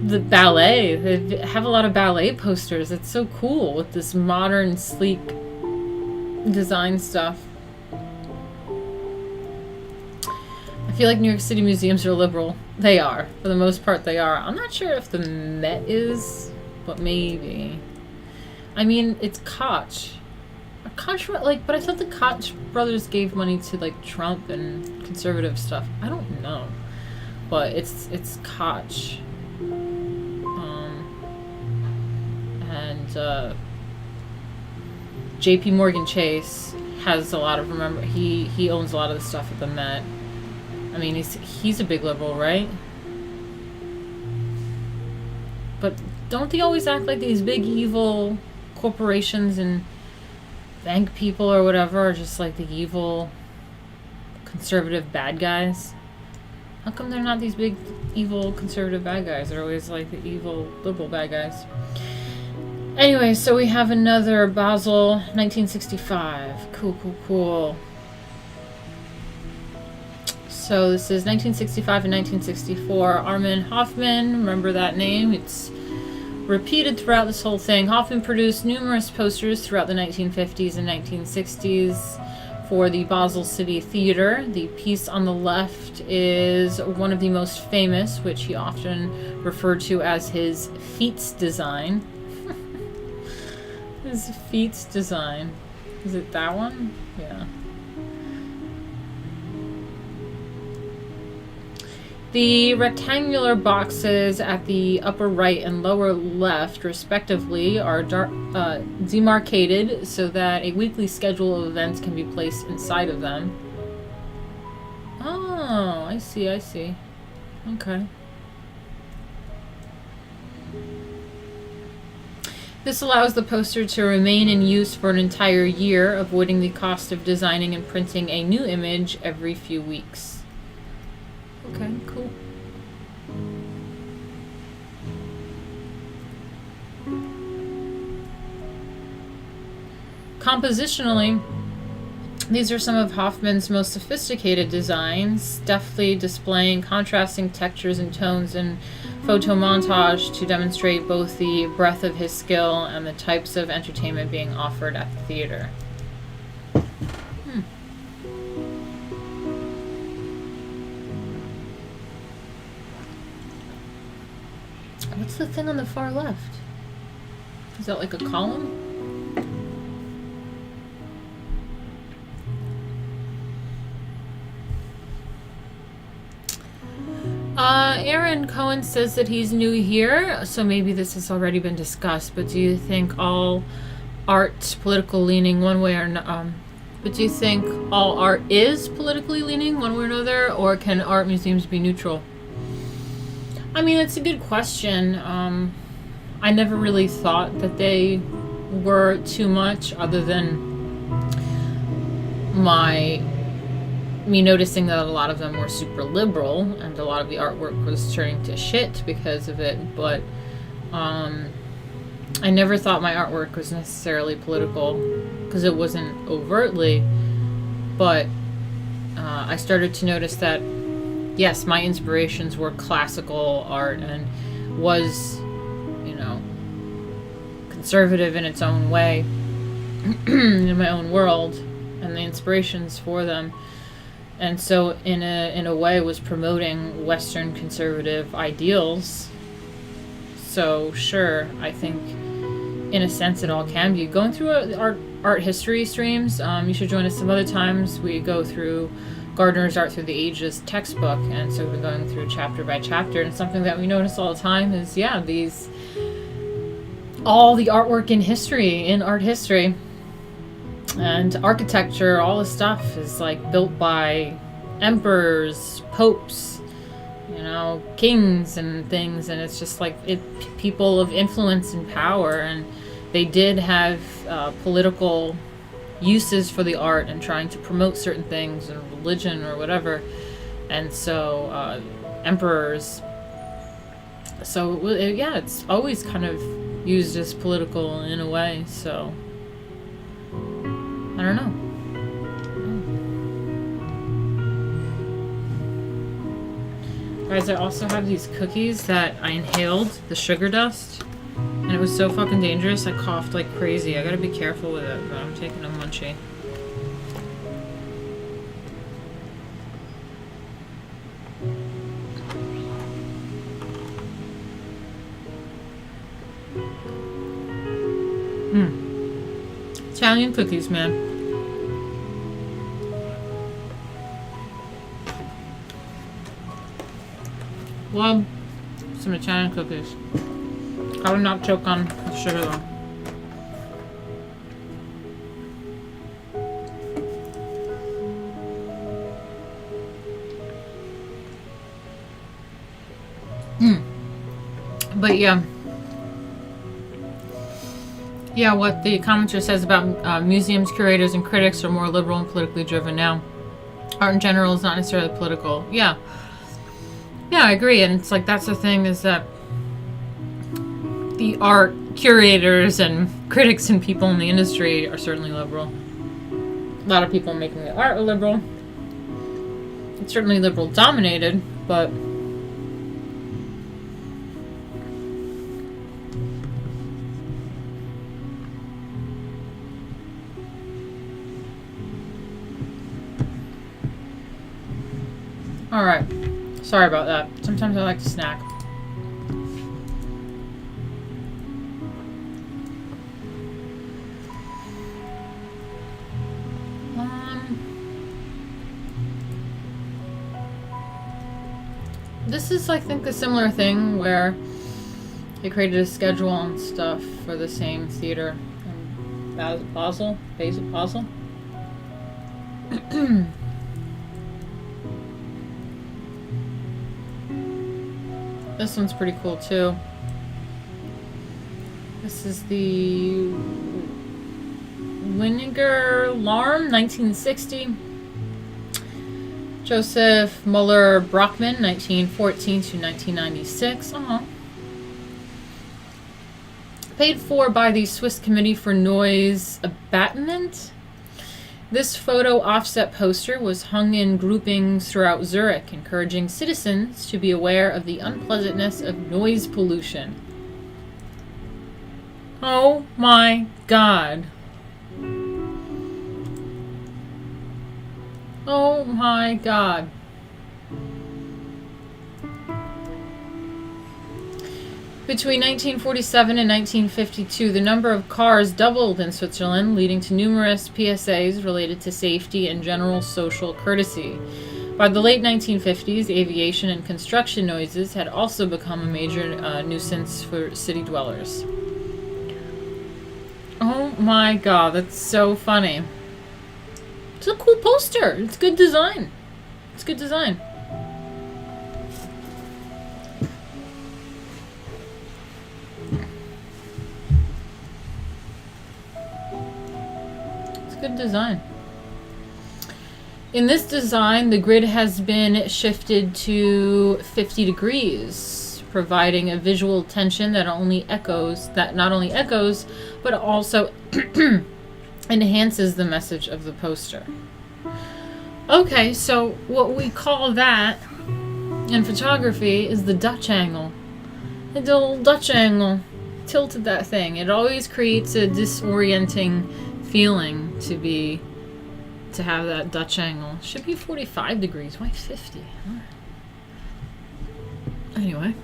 the ballet. They have a lot of ballet posters. It's so cool with this modern, sleek design stuff. I feel like New York City museums are liberal. They are. For the most part, they are. I'm not sure if the Met is, but maybe. I mean, it's Koch. But I thought the Koch brothers gave money to, like, Trump and conservative stuff. I don't know. But it's Koch. JP Morgan Chase has a lot of, he owns a lot of the stuff at the Met. I mean, he's a big liberal, right? But don't they always act like these big evil corporations and bank people or whatever are just like the evil conservative bad guys? How come they're not these big evil conservative bad guys? They're always like the evil liberal bad guys. Anyway, so we have another Basel 1965. Cool. So this is 1965 and 1964. Armin Hoffman, remember that name? It's repeated throughout this whole thing. Hoffman produced numerous posters throughout the 1950s and 1960s for the Basel City Theater. The piece on the left is one of the most famous, which he often referred to as his Feats design. His Feats design. Is it that one? Yeah. The rectangular boxes at the upper right and lower left, respectively, are demarcated so that a weekly schedule of events can be placed inside of them. Oh, I see. Okay. This allows the poster to remain in use for an entire year, avoiding the cost of designing and printing a new image every few weeks. Okay, cool. Compositionally, These are some of Hoffman's most sophisticated designs, deftly displaying contrasting textures and tones in photo montage to demonstrate both the breadth of his skill and the types of entertainment being offered at the theater. What's the thing on the far left? Is that like a column? Aaron Cohen says that he's new here, so maybe this has already been discussed, but do you think all art political leaning one way or but do you think all art is politically leaning one way or another, or can art museums be neutral? I mean, it's a good question. I never really thought that they were too much, other than me noticing that a lot of them were super liberal and a lot of the artwork was turning to shit because of it. But I never thought my artwork was necessarily political because it wasn't overtly. But I started to notice that, yes, my inspirations were classical art and was, conservative in its own way in my own world, and the inspirations for them. And so in a way was promoting Western conservative ideals. So sure, I think in a sense it all can be. Going through art history streams, you should join us some other times. We go through Gardner's Art Through the Ages textbook, and so we're going through chapter by chapter, and something that we notice all the time is, all the artwork in art history and architecture, all this stuff is like built by emperors, popes, kings and things, and it's just like people of influence and power, and they did have political uses for the art and trying to promote certain things and religion or whatever. And so emperors, so it's always kind of used as political in a way. So I don't know. Guys, I also have these cookies that I inhaled, the sugar dust, and it was so fucking dangerous. I coughed like crazy. I gotta be careful with it, but I'm taking a munchie. Italian cookies, man. Love some Italian cookies. I would not choke on the sugar though. But yeah, what the commenter says about museums, curators, and critics are more liberal and politically driven now. Art in general is not necessarily political. Yeah, I agree. And it's like, that's the thing, is that the art curators and critics and people in the industry are certainly liberal. A lot of people making the art are liberal. It's certainly liberal dominated, but alright. Sorry about that. Sometimes I like to snack. This is, I think, a similar thing where they created a schedule and stuff for the same theater in Basel. This one's pretty cool too. This is the Winiger Larm, 1960. Joseph Muller Brockman, 1914 to 1996. Paid for by the Swiss Committee for Noise Abatement. This photo offset poster was hung in groupings throughout Zurich, encouraging citizens to be aware of the unpleasantness of noise pollution. Oh my God. Oh my God. Between 1947 and 1952, the number of cars doubled in Switzerland, leading to numerous PSAs related to safety and general social courtesy. By the late 1950s, aviation and construction noises had also become a major nuisance for city dwellers. Oh my God, that's so funny. It's a cool poster. It's good design. It's good design. Good design. In this design, the grid has been shifted to 50 degrees, providing a visual tension that not only echoes, but also enhances the message of the poster. Okay, so what we call that in photography is the Dutch angle. The little Dutch angle. Tilted that thing. It always creates a disorienting feeling to have that Dutch angle. Should be 45 degrees. Why 50? Huh? Anyway.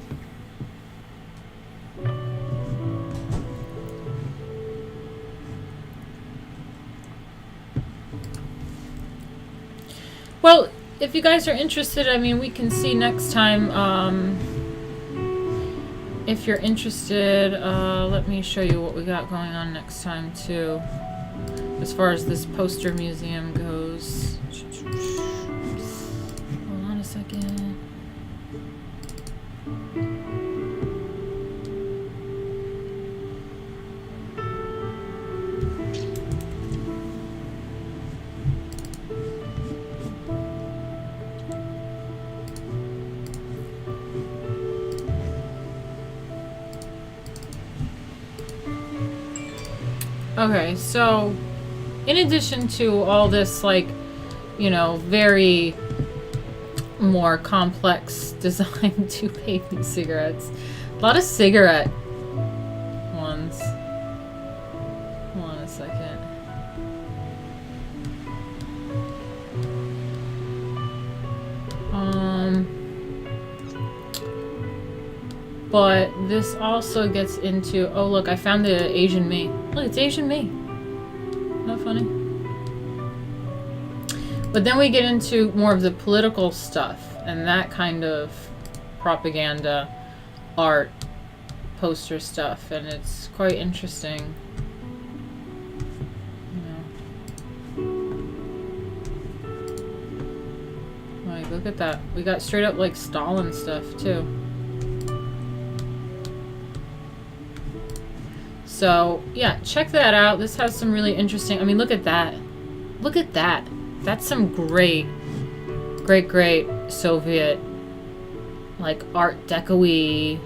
Well, if you guys are interested, I mean, we can see next time. If you're interested, let me show you what we got going on next time too. As far as this poster museum goes. Hold on a second. Okay, so in addition to all this, like, you know, very more complex design to paint these cigarettes, a lot of cigarette ones. Hold on a second. But this also gets into, oh look, I found the Asian me. Look, it's Asian me. Not funny. But then we get into more of the political stuff and that kind of propaganda, art, poster stuff, and it's quite interesting. Like, look at that. We got straight up like Stalin stuff too. So, yeah, check that out. This has some really interesting... I mean, look at that. Look at that. That's some great Soviet, like, Art Deco-y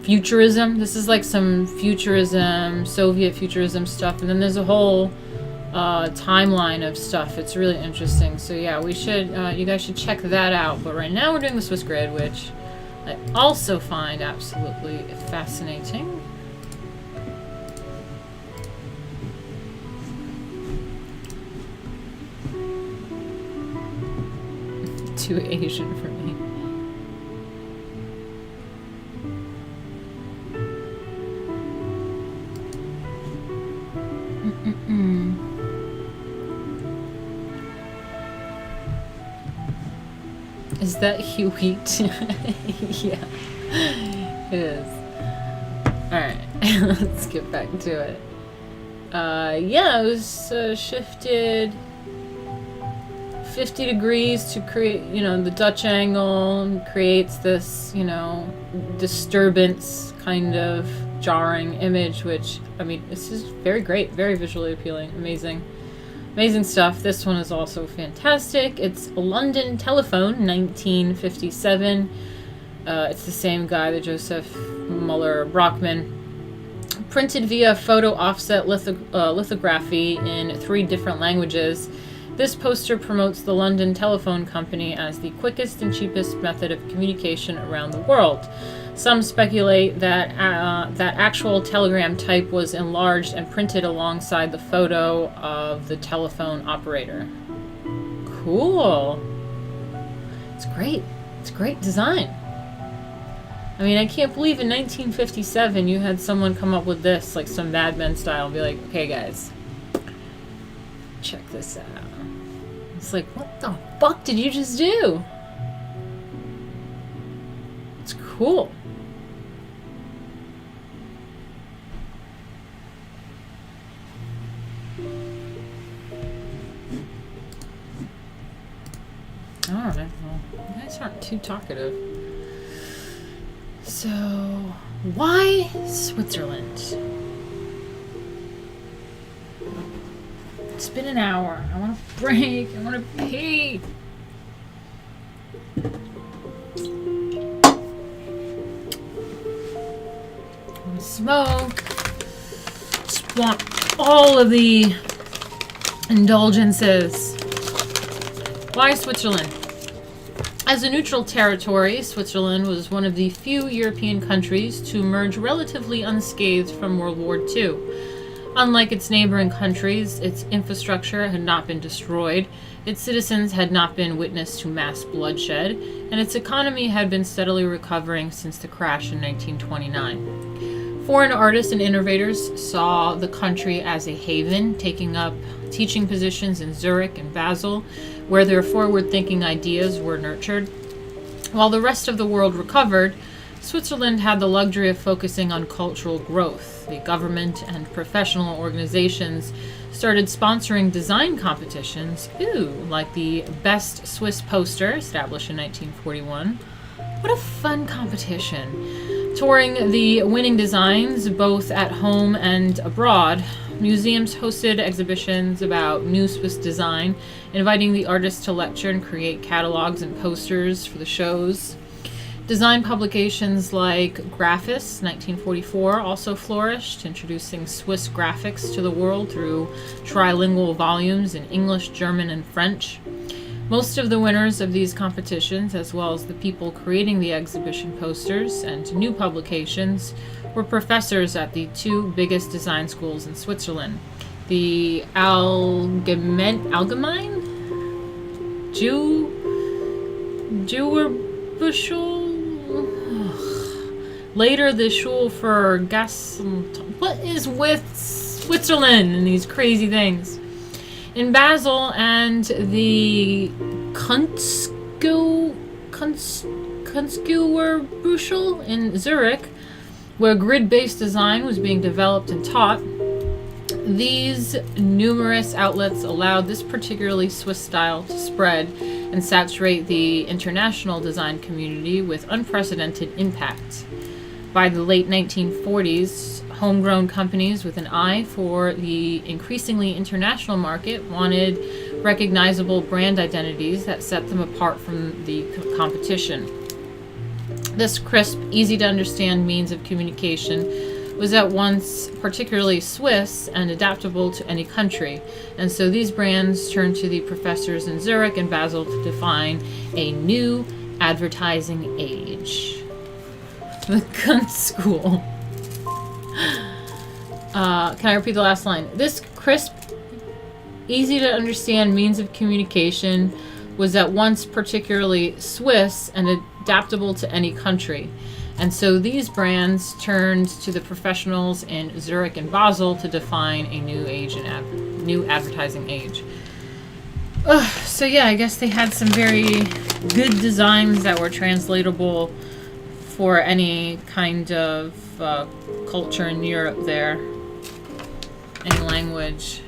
futurism. This is like some futurism, Soviet futurism stuff. And then there's a whole timeline of stuff. It's really interesting. So, yeah, we should... you guys should check that out. But right now we're doing the Swiss grid, which... I also find absolutely fascinating. Too Asian for me. Is that Huey? Yeah, it is. Alright, let's get back to it. Yeah, it was shifted 50 degrees to create, you know, the Dutch angle, and creates this, you know, disturbance kind of jarring image, which, I mean, this is very great, very visually appealing, amazing. Amazing stuff. This one is also fantastic. It's a London Telephone, 1957. It's the same guy, the Joseph Muller Brockman Printed via photo offset lithography in 3 different languages, this poster promotes the London Telephone Company as the quickest and cheapest method of communication around the world. Some speculate that actual telegram type was enlarged and printed alongside the photo of the telephone operator. Cool. It's great. It's great design. I mean, I can't believe in 1957 you had someone come up with this, like some Mad Men style, and be like, okay guys, check this out. It's like, what the fuck did you just do? It's cool. Alright, well, you guys aren't too talkative. So, why Switzerland? It's been an hour. I want to break. I want to pee. I want to smoke. Just want all of the indulgences. Why Switzerland? As a neutral territory, Switzerland was one of the few European countries to emerge relatively unscathed from World War II. Unlike its neighboring countries, its infrastructure had not been destroyed, its citizens had not been witness to mass bloodshed, and its economy had been steadily recovering since the crash in 1929. Foreign artists and innovators saw the country as a haven, taking up teaching positions in Zurich and Basel, where their forward-thinking ideas were nurtured. While the rest of the world recovered, Switzerland had the luxury of focusing on cultural growth. The government and professional organizations started sponsoring design competitions, like the Best Swiss Poster, established in 1941. What a fun competition. Touring the winning designs, both at home and abroad, museums hosted exhibitions about new Swiss design, inviting the artists to lecture and create catalogs and posters for the shows. Design publications like Graphis, 1944, also flourished, introducing Swiss graphics to the world through trilingual volumes in English, German, and French. Most of the winners of these competitions, as well as the people creating the exhibition posters and new publications, were professors at the 2 biggest design schools in Switzerland, the Allgemeine Jewerbuschel, later the Schule für Gastronomie. What is with Switzerland and these crazy things? In Basel and the Kunstgewerbuschel in Zurich, where grid-based design was being developed and taught, these numerous outlets allowed this particularly Swiss style to spread and saturate the international design community with unprecedented impact. By the late 1940s, homegrown companies with an eye for the increasingly international market wanted recognizable brand identities that set them apart from the competition. This crisp, easy-to-understand means of communication was at once particularly Swiss and adaptable to any country, and so these brands turned to the professors in Zurich and Basel to define a new advertising age. The Kunst School. Can I repeat the last line? This crisp, easy-to-understand means of communication was at once particularly Swiss and adaptable to any country. And so these brands turned to the professionals in Zurich and Basel to define a new age and new advertising age. So yeah, I guess they had some very good designs that were translatable for any kind of culture in Europe there, any language.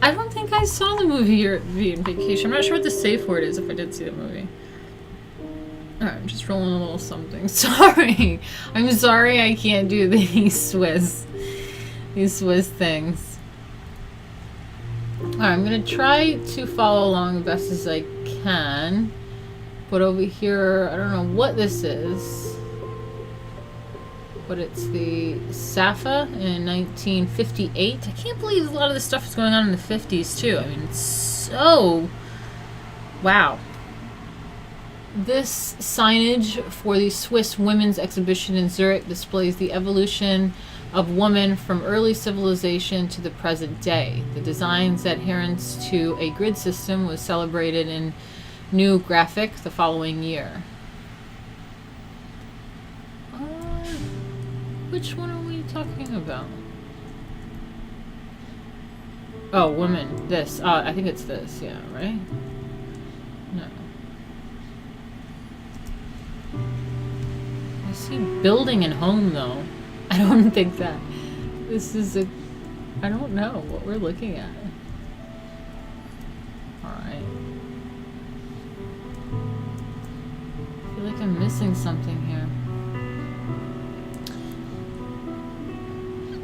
I don't think I saw the movie European Vacation. I'm not sure what the safe word is if I did see the movie. Alright, I'm just rolling a little something. Sorry. I'm sorry I can't do these Swiss things. Alright, I'm going to try to follow along the best as I can But over here, I don't know what this is. But it's the Safa in 1958. I can't believe a lot of this stuff is going on in the 50s too. I mean, it's so... Wow. This signage for the Swiss Women's Exhibition in Zurich displays the evolution of woman from early civilization to the present day. The design's adherence to a grid system was celebrated in New Graphic the following year. Which one are we talking about? Oh, woman. This. I think it's this. Yeah, right? No. I see building and home, though. I don't think that. This is a... I don't know what we're looking at. Alright. I feel like I'm missing something here.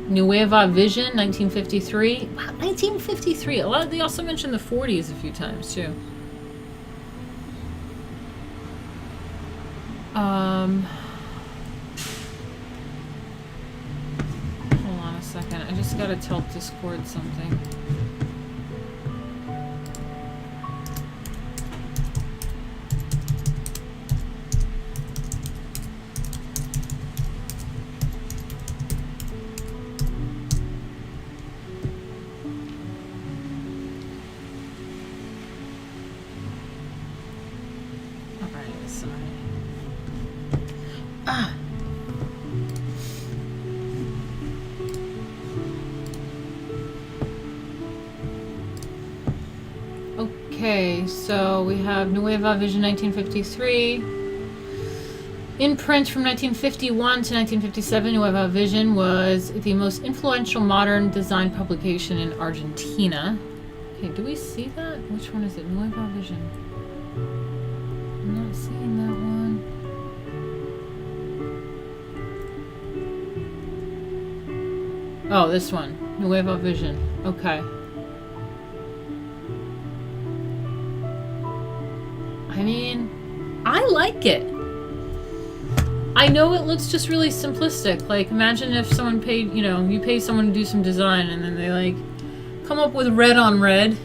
Nueva Vision, 1953. Wow, 1953. A lot. They also mentioned the 40s a few times too. Hold on a second. I just gotta tell Discord something. Okay, so we have Nueva Vision 1953. In print from 1951 to 1957, Nueva Vision was the most influential modern design publication in Argentina. Okay, do we see that? Which one is it? Nueva Vision. I'm not seeing that one. Oh, this one. Nueva Vision. Okay. I mean, I like it. I know it looks just really simplistic. Like, imagine if someone paid, you know, you pay someone to do some design and then they, like, come up with red on red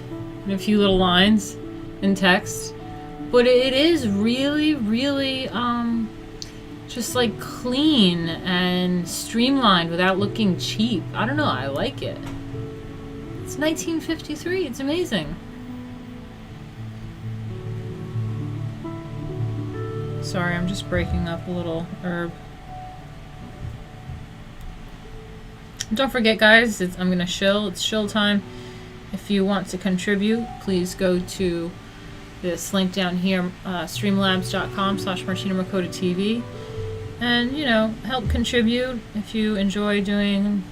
and a few little lines in text. But it is really, really, just, like, clean and streamlined without looking cheap. I don't know, I like it. It's 1953, it's amazing. Sorry, I'm just breaking up a little herb. Don't forget, guys, I'm gonna shill. It's shill time. If you want to contribute, please go to this link down here, streamlabs.com/Martina Markota TV, and you know, help contribute if you enjoy doing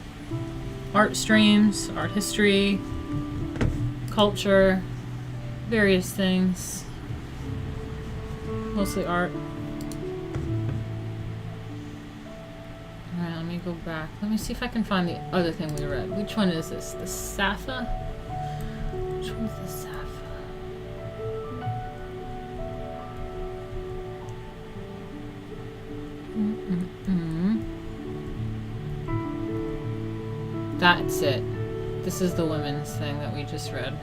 art streams, art history, culture, various things. Mostly art. Alright, let me go back. Let me see if I can find the other thing we read. Which one is this? The Safa? Which one is the Safa? That's it. This is the women's thing that we just read.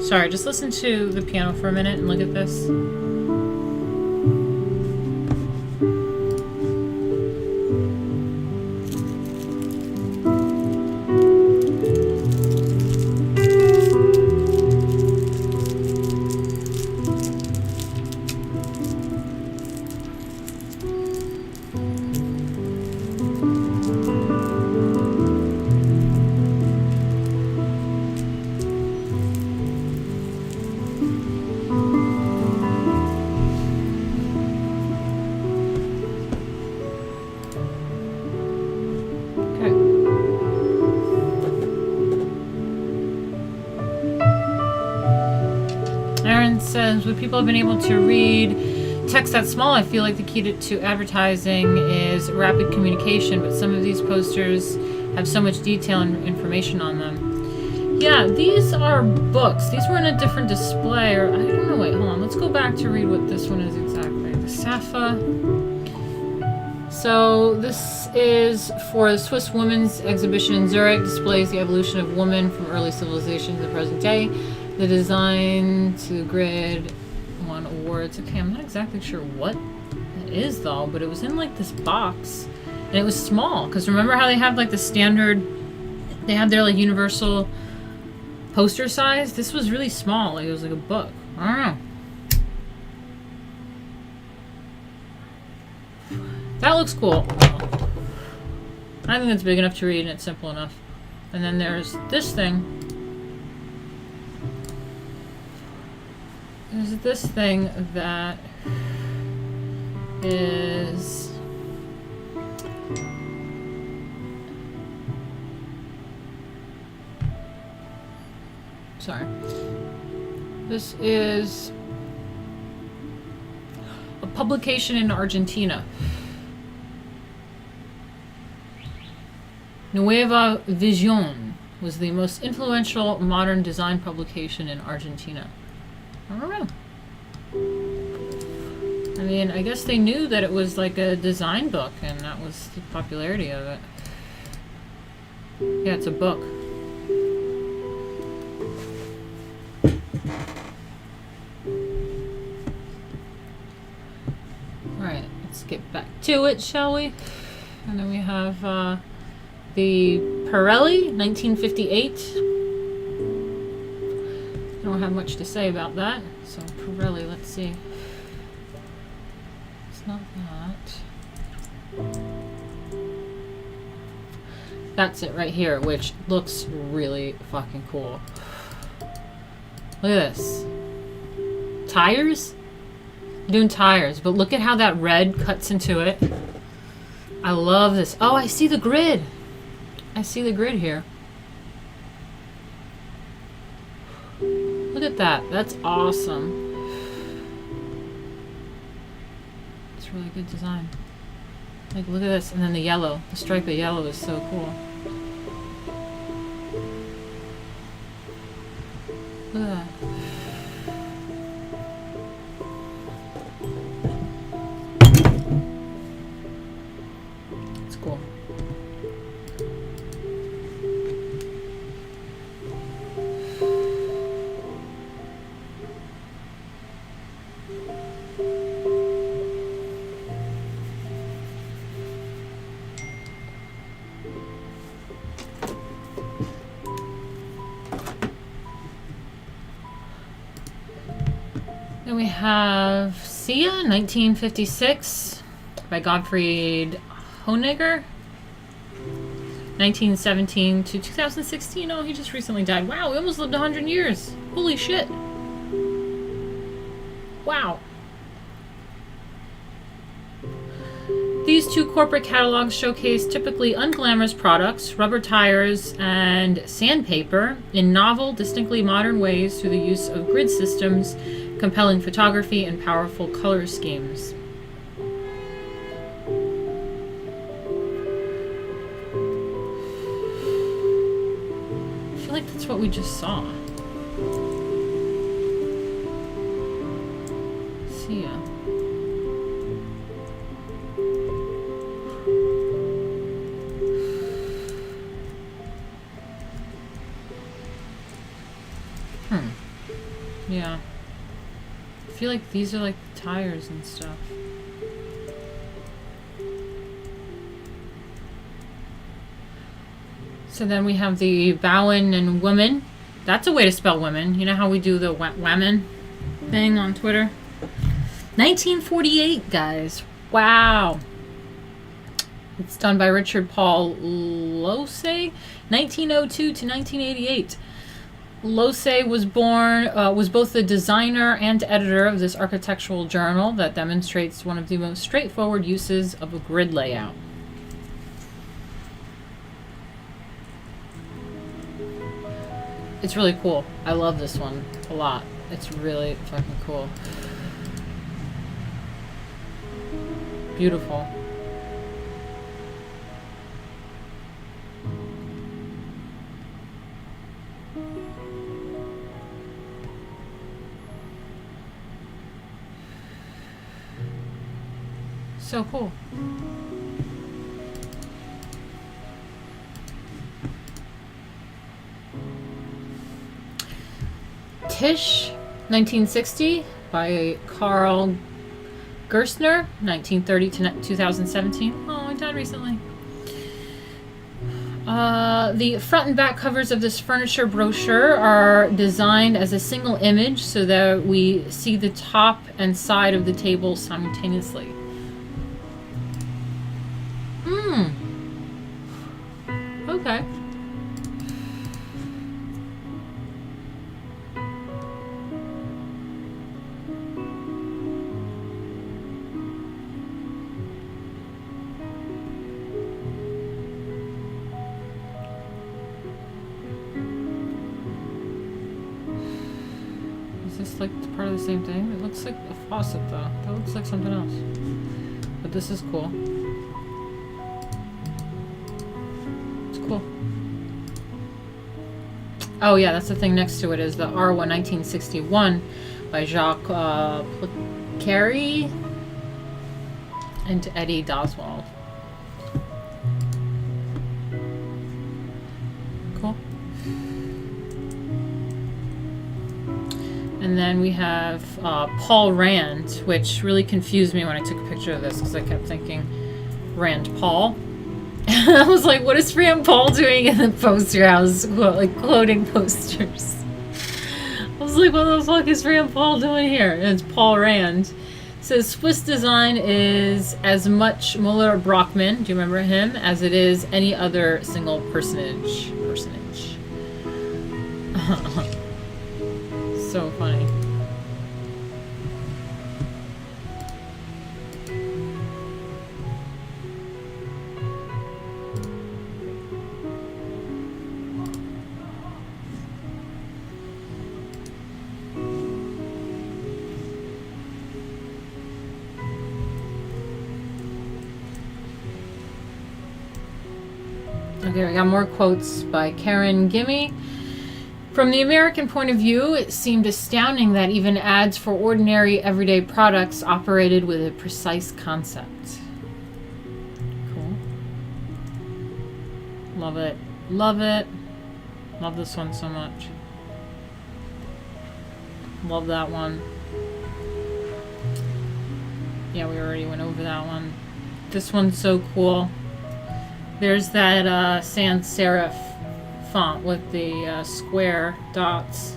Sorry, just listen to the piano for a minute and look at this. Would people have been able to read text that small, I feel like the key to advertising is rapid communication, but some of these posters have so much detail and information on them. Yeah, these are books. These were in a different display, or I don't know, wait, hold on. Let's go back to read what this one is exactly. The Safa. So this is for the Swiss Women's Exhibition in Zurich, displays the evolution of women from early civilization to the present day. The design to grid won awards. Okay, I'm not exactly sure what it is though, but it was in like this box, and it was small. Because remember how they have like the standard, they have their like universal poster size? This was really small, like it was like a book. I don't know. That looks cool. I think it's big enough to read and it's simple enough. And then there's this thing. There's this thing that is sorry. This is a publication in Argentina. Nueva Visión was the most influential modern design publication in Argentina. I don't know. I mean, I guess they knew that it was like a design book, and that was the popularity of it. Yeah, it's a book. Alright, let's get back to it, shall we? And then we have the Pirelli, 1958. I don't have much to say about that. So Pirelli, let's see. It's not that. That's it right here, which looks really fucking cool. Look at this. Tires? I'm doing tires, but look at how that red cuts into it. I love this. Oh, I see the grid. I see the grid here. Look at that. That's awesome. It's really good design. Like, look at this. And then the yellow. The stripe of yellow is so cool. Look at that. It's cool. Then we have Sia, 1956, by Gottfried Honegger. 1917 to 2016. Oh, he just recently died. Wow, he almost lived 100 years. Holy shit. Wow. These two corporate catalogs showcase typically unglamorous products, rubber tires, and sandpaper in novel, distinctly modern ways through the use of grid systems, compelling photography, and powerful color schemes. I feel like that's what we just saw. See ya. Yeah. I feel like these are like tires and stuff. So then we have the Bowen and Women. That's a way to spell women. You know how we do the women thing on Twitter? 1948, guys. Wow. It's done by Richard Paul Lose, 1902 to 1988. Lose was both the designer and editor of this architectural journal that demonstrates one of the most straightforward uses of a grid layout. It's really cool. I love this one a lot. It's really fucking cool. Beautiful. So cool. Tish, 1960, by Carl Gerstner, 1930 to 2017. Oh, he died recently. The front and back covers of this furniture brochure are designed as a single image so that we see the top and side of the table simultaneously. Okay. Is this like part of the same thing? It looks like a faucet though. That looks like something else. But this is cool. Cool. Oh yeah, that's the thing next to it is the R1 1961 by Jacques Carey and Eddie Doswald. Cool. And then we have Paul Rand, which really confused me when I took a picture of this because I kept thinking Rand Paul. I was like, what is Rand Paul doing in the poster? I was like quoting posters. I was like, what the fuck is Rand Paul doing here? And it's Paul Rand. It says Swiss design is as much Muller Brockmann, do you remember him, as it is any other single personage. So funny. Okay, we got more quotes by Karen Gimme. From the American point of view, it seemed astounding that even ads for ordinary everyday products operated with a precise concept. Cool. Love it. Love it. Love this one so much. Love that one. Yeah, we already went over that one. This one's so cool. There's that sans serif font with the square dots.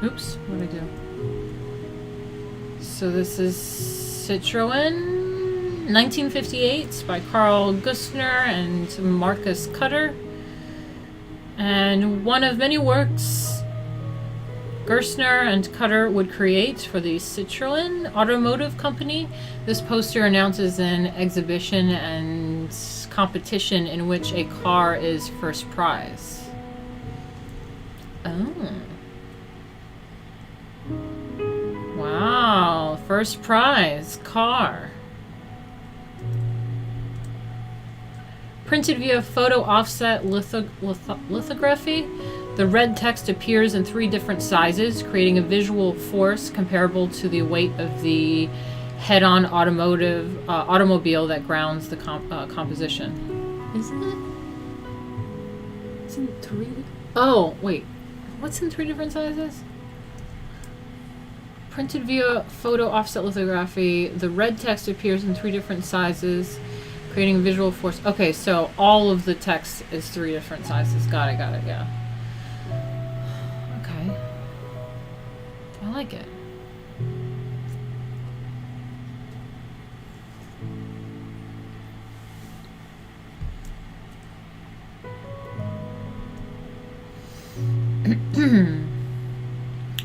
Oops, what did I do? So this is Citroën 1958 by Carl Gustner and Marcus Cutter. And one of many works Gerstner and Cutter would create for the Citroën Automotive Company. This poster announces an exhibition and competition in which a car is first prize. Oh. Wow, first prize, car. Printed via photo offset lithography. The red text appears in 3 different sizes, creating a visual force comparable to the weight of the head-on automobile that grounds the composition. Isn't it? It's in 3. Oh, wait. What's in 3 different sizes? Printed via photo offset lithography. The red text appears in 3 different sizes, creating a visual force. Okay, so all of the text is 3 different sizes. Got it, yeah. Okay. I like it.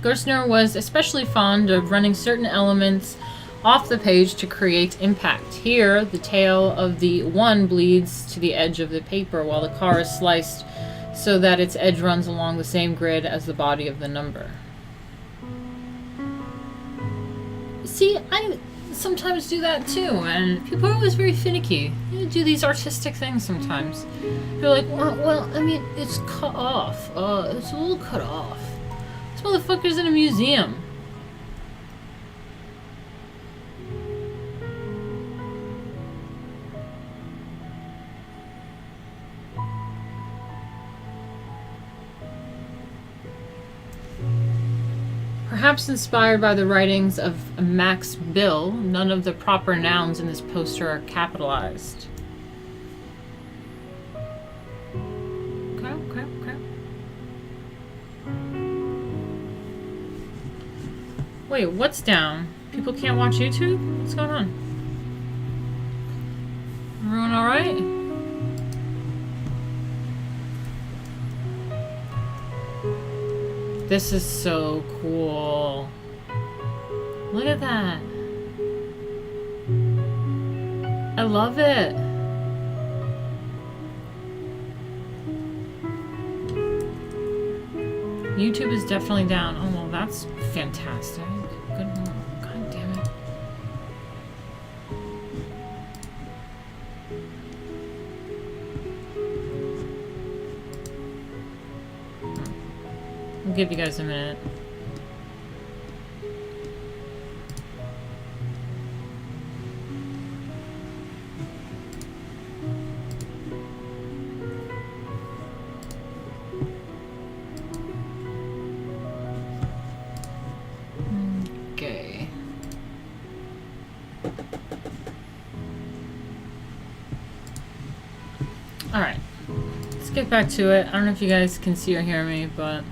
Gerstner was especially fond of running certain elements off the page to create impact. Here, the tail of the 1 bleeds to the edge of the paper while the car is sliced so that its edge runs along the same grid as the body of the number. See, I sometimes do that too, and people are always very finicky. You do these artistic things sometimes. They're like, well, I mean, it's cut off. It's a little cut off. This motherfucker's in a museum. Perhaps inspired by the writings of Max Bill, none of the proper nouns in this poster are capitalized. Okay. Wait, what's down? People can't watch YouTube? What's going on? Everyone alright? This is so cool. Look at that. I love it. YouTube is definitely down. Oh, well, that's fantastic. Good. God damn it. I'll give you guys a minute. Okay. All right. Let's get back to it. I don't know if you guys can see or hear me, but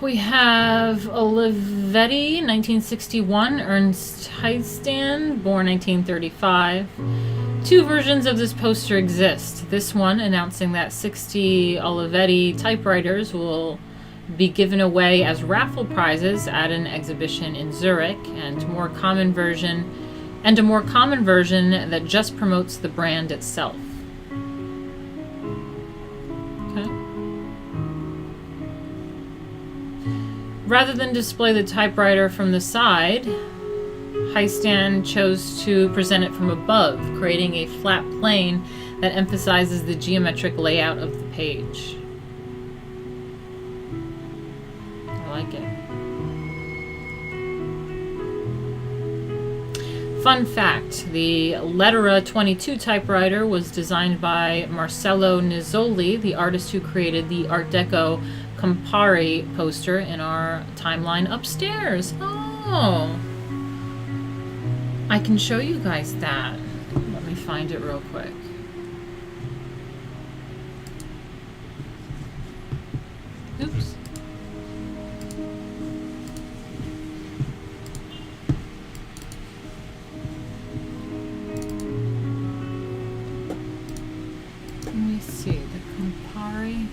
we have Olivetti, 1961, Ernst Heistan, born 1935. Two versions of this poster exist. This one announcing that 60 Olivetti typewriters will be given away as raffle prizes at an exhibition in Zurich, and a more common version that just promotes the brand itself. Rather than display the typewriter from the side, Heistan chose to present it from above, creating a flat plane that emphasizes the geometric layout of the page. I like it. Fun fact, the Lettera 22 typewriter was designed by Marcello Nizzoli, the artist who created the Art Deco Campari poster in our timeline upstairs. Oh, I can show you guys that. Let me find it real quick. Oops. Let me see, the Campari.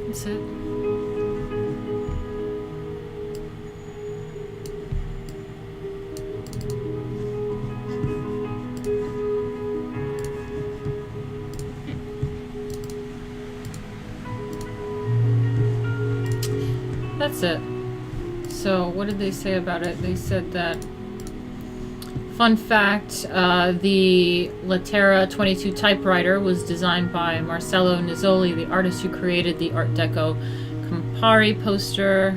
That's it. That's it. So what did they say about it? They said that, fun fact, the Lettera 22 typewriter was designed by Marcello Nizzoli, the artist who created the Art Deco Campari poster.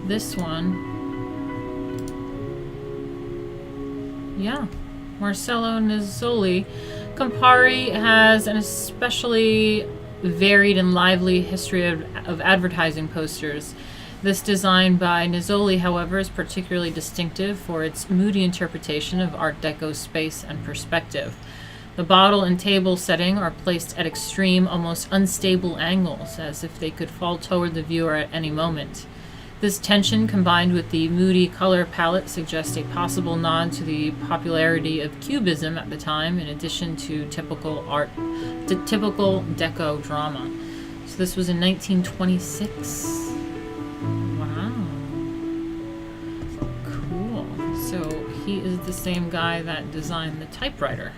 This one. Yeah, Marcello Nizzoli. Campari has an especially varied and lively history of advertising posters. This design by Nizzoli, however, is particularly distinctive for its moody interpretation of Art Deco space and perspective. The bottle and table setting are placed at extreme, almost unstable angles, as if they could fall toward the viewer at any moment. This tension, combined with the moody color palette, suggests a possible nod to the popularity of Cubism at the time, in addition to typical Deco drama. So this was in 1926. He is the same guy that designed the typewriter.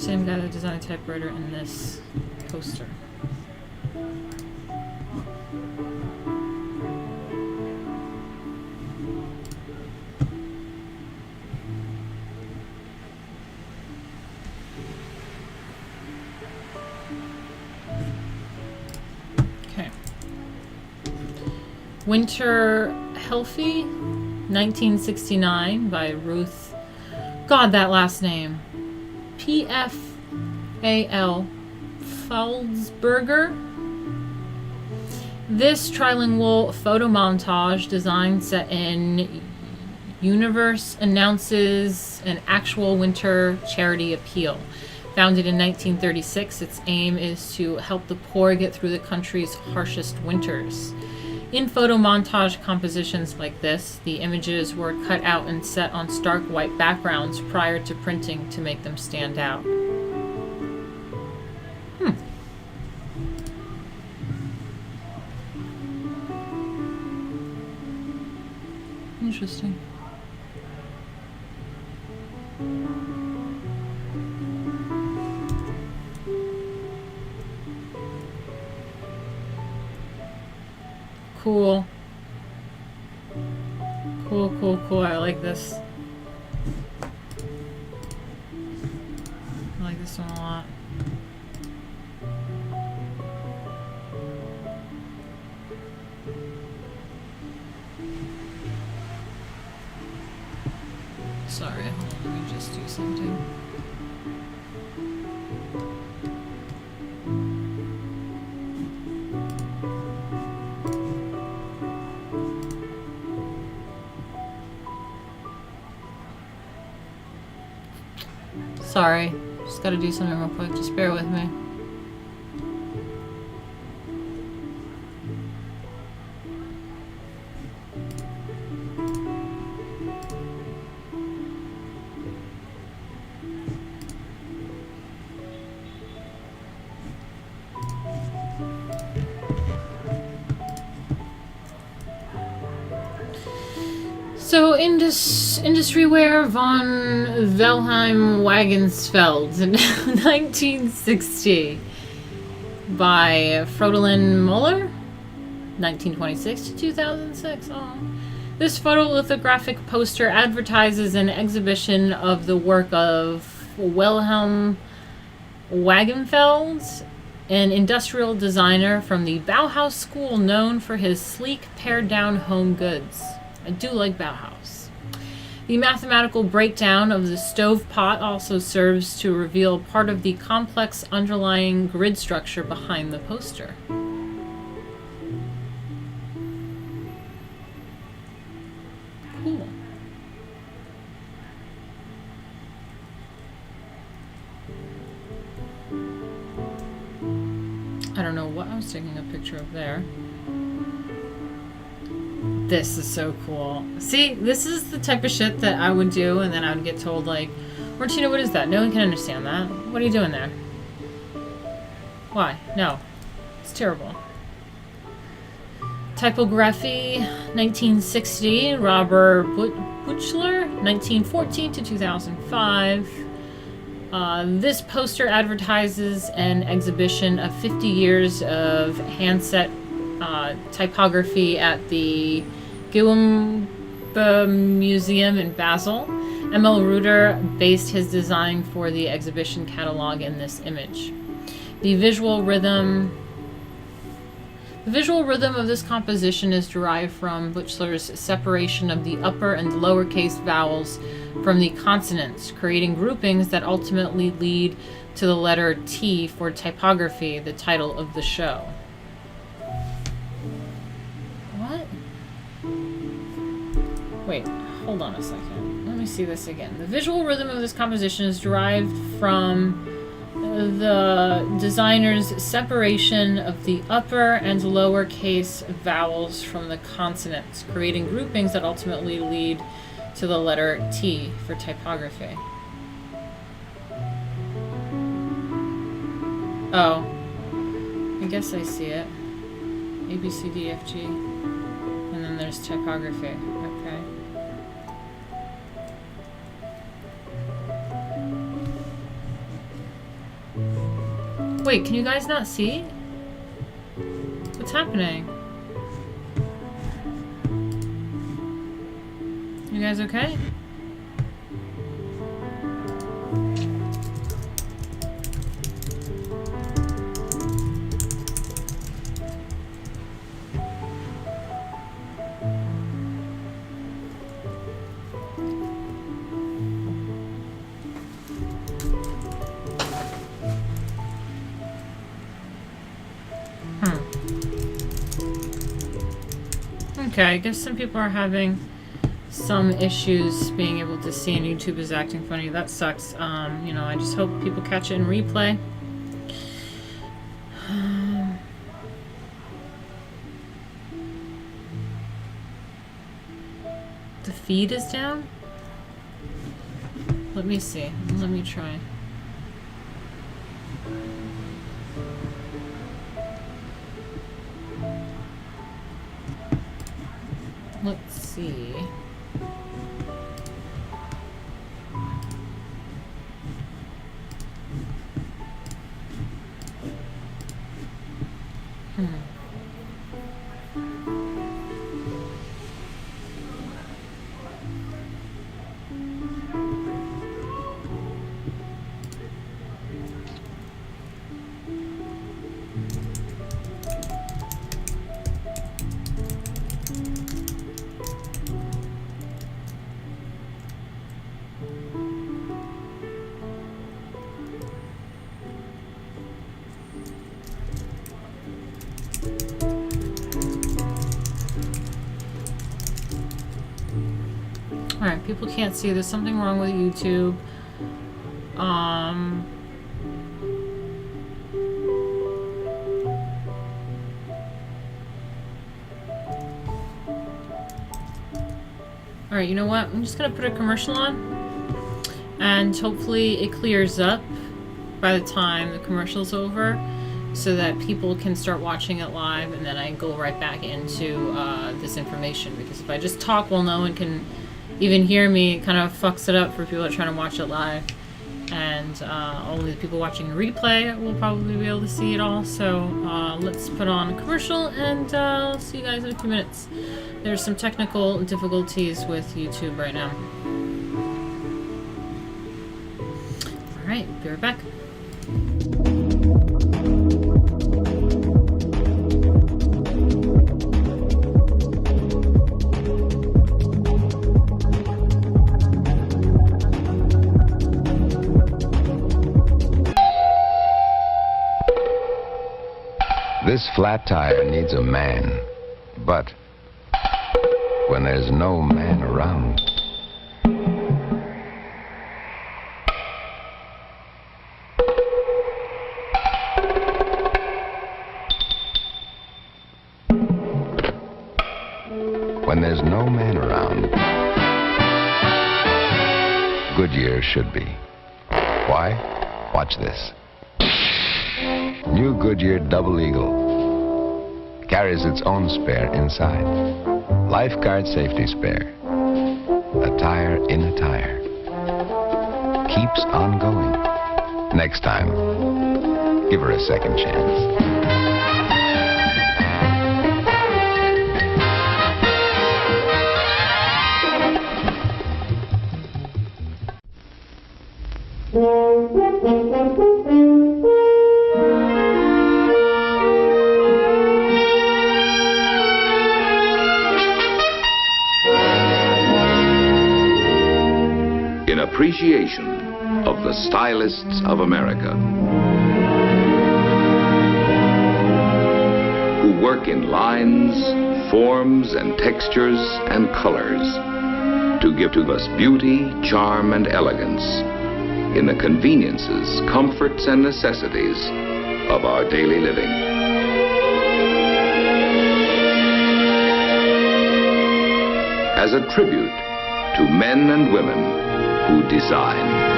same guy that designed a typewriter in this poster. Okay. Winter Healthy, 1969 by Ruth. God, that last name. P.F.A.L. Falsberger. This trilingual photo montage design set in universe announces an actual winter charity appeal. Founded in 1936, its aim is to help the poor get through the country's harshest winters. In photo montage compositions like this, the images were cut out and set on stark white backgrounds prior to printing to make them stand out. Interesting. Cool. Cool, cool, cool. I like this. I like this one a lot. Sorry, hold on, let me just do something. Sorry, just gotta do something real quick, just bear with me. So, industry wear von Wilhelm Wagensfeld in 1960 by Frodolin Muller, 1926 to 2006. Oh. This photolithographic poster advertises an exhibition of the work of Wilhelm Wagenfeld, an industrial designer from the Bauhaus school known for his sleek, pared-down home goods. I do like Bauhaus. The mathematical breakdown of the stovepat also serves to reveal part of the complex underlying grid structure behind the poster. Cool. I don't know what I was taking a picture of there. This is so cool. See, this is the type of shit that I would do, and then I would get told, like, Martina, what is that? No one can understand that. What are you doing there? Why? No. It's terrible. Typography, 1960. Robert Buchler, 1914 to 2005. This poster advertises an exhibition of 50 years of handset typography at the Gilumba Museum in Basel. M.L. Reuter based his design for the exhibition catalog in this image. The visual rhythm of this composition is derived from Buchler's separation of the upper and lowercase vowels from the consonants, creating groupings that ultimately lead to the letter T for typography, the title of the show. What? Wait, hold on a second. Let me see this again. The visual rhythm of this composition is derived from the designer's separation of the upper and lowercase vowels from the consonants, creating groupings that ultimately lead to the letter T for typography. Oh, I guess I see it. A, B, C, D, F, G. And then there's typography. Okay. Wait, can you guys not see? What's happening? You guys okay? Okay, I guess some people are having some issues being able to see, and YouTube is acting funny. That sucks. You know, I just hope people catch it in replay. The feed is down? Let me see. Let me try. Let's see. Alright, people can't see. There's something wrong with YouTube. Alright, you know what? I'm just gonna put a commercial on. And hopefully it clears up by the time the commercial's over, so that people can start watching it live, and then I go right back into this information. Because if I just talk while no one can even hear me, it kind of fucks it up for people that are trying to watch it live. And only the people watching the replay will probably be able to see it all. So let's put on a commercial, and I'll see you guys in a few minutes. There's some technical difficulties with YouTube right now. Alright, be right back. This flat tire needs a man, but when there's no man around, when there's no man around, Goodyear should be. Why? Watch this. New Goodyear Double Eagle carries its own spare inside. Lifeguard safety spare. A tire in a tire. Keeps on going. Next time, give her a second chance. In appreciation of the stylists of America, who work in lines, forms, and textures and colors to give to us beauty, charm, and elegance in the conveniences, comforts, and necessities of our daily living. As a tribute to men and women who design.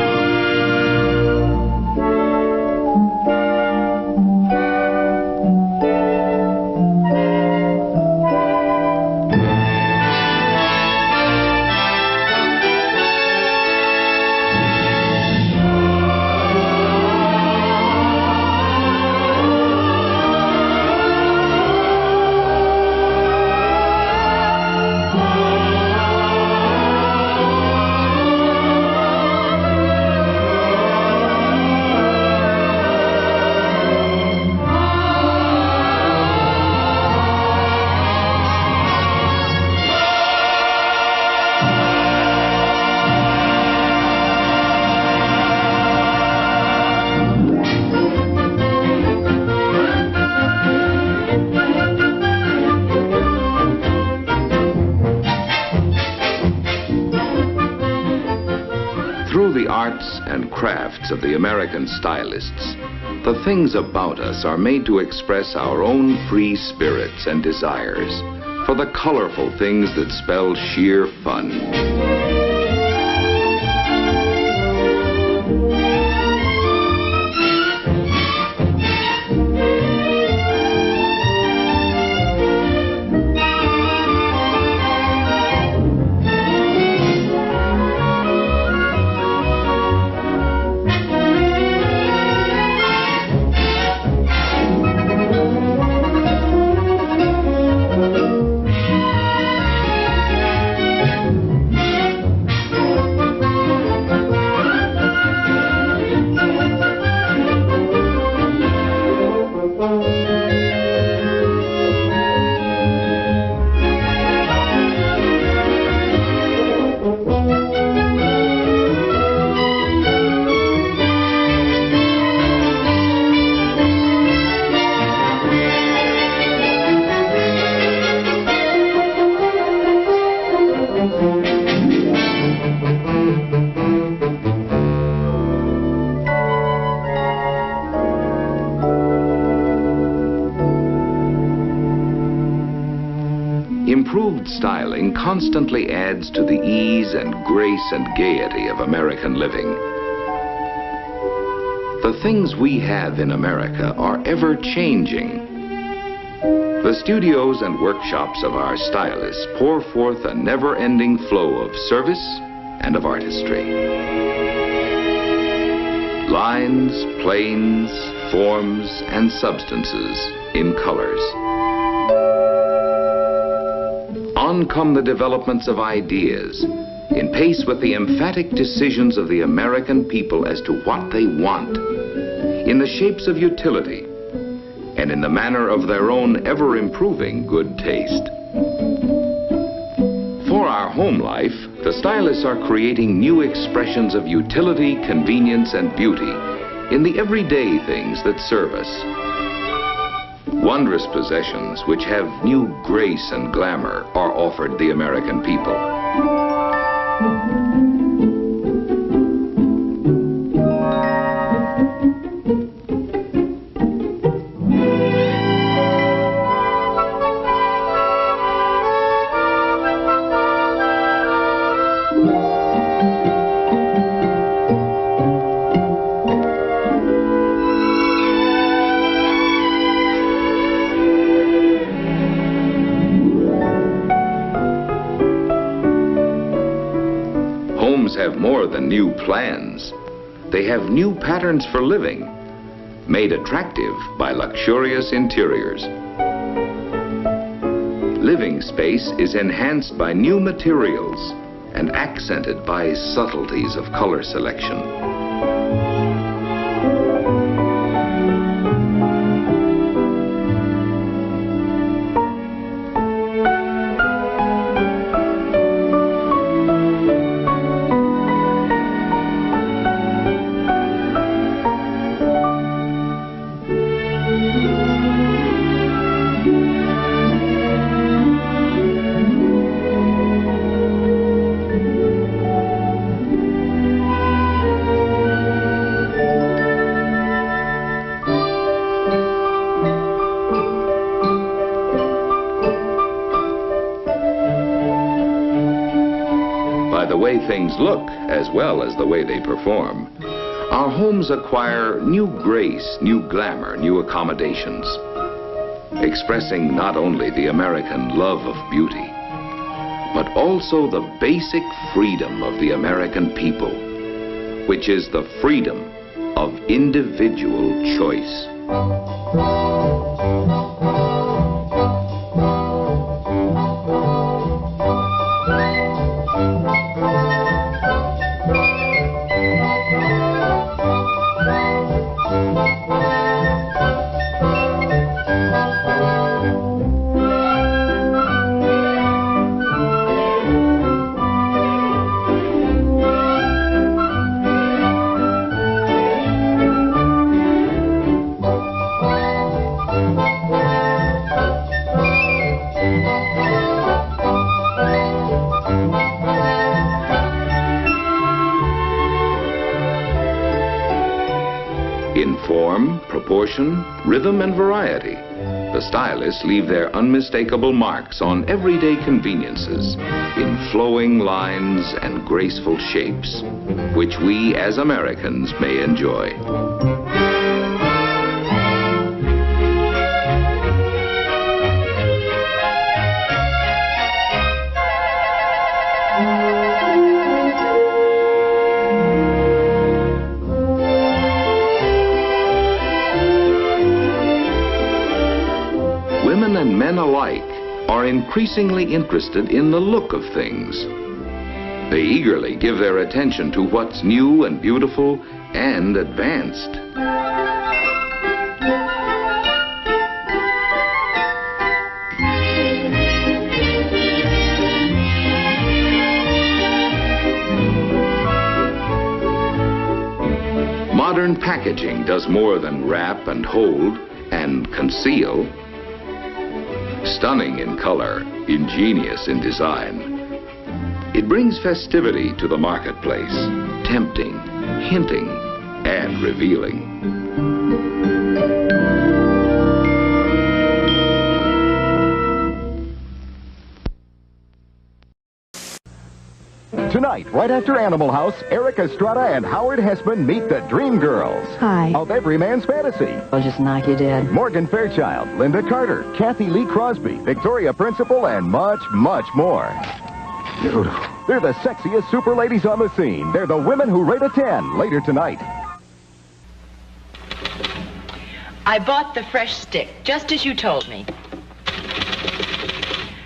Through the arts and crafts of the American stylists, the things about us are made to express our own free spirits and desires for the colorful things that spell sheer fun. Improved styling constantly adds to the ease and grace and gaiety of American living. The things we have in America are ever changing. The studios and workshops of our stylists pour forth a never-ending flow of service and of artistry. Lines, planes, forms, and substances in colors. On come the developments of ideas, in pace with the emphatic decisions of the American people as to what they want, in the shapes of utility, and in the manner of their own ever-improving good taste. For our home life, the stylists are creating new expressions of utility, convenience, and beauty in the everyday things that serve us. Wondrous possessions which have new grace and glamour are offered the American people. Have more than new plans. They have new patterns for living, made attractive by luxurious interiors. Living space is enhanced by new materials and accented by subtleties of color selection. Things look as well as the way they perform. Our homes acquire new grace, new glamour, new accommodations, expressing not only the American love of beauty, but also the basic freedom of the American people, which is the freedom of individual choice. In form, proportion, rhythm, and variety, the stylists leave their unmistakable marks on everyday conveniences in flowing lines and graceful shapes, which we as Americans may enjoy. Women and men alike are increasingly interested in the look of things. They eagerly give their attention to what's new and beautiful and advanced. Modern packaging does more than wrap and hold and conceal. Stunning in color, ingenious in design. It brings festivity to the marketplace, tempting, hinting, and revealing. Tonight, right after Animal House, Eric Estrada and Howard Hessman meet the Dream Girls. Hi. Of every man's fantasy. I'll just knock you dead. Morgan Fairchild, Linda Carter, Kathy Lee Crosby, Victoria Principal, and much, much more. Beautiful. They're the sexiest super ladies on the scene. They're the women who rate a 10 later tonight. I bought the fresh stick, just as you told me.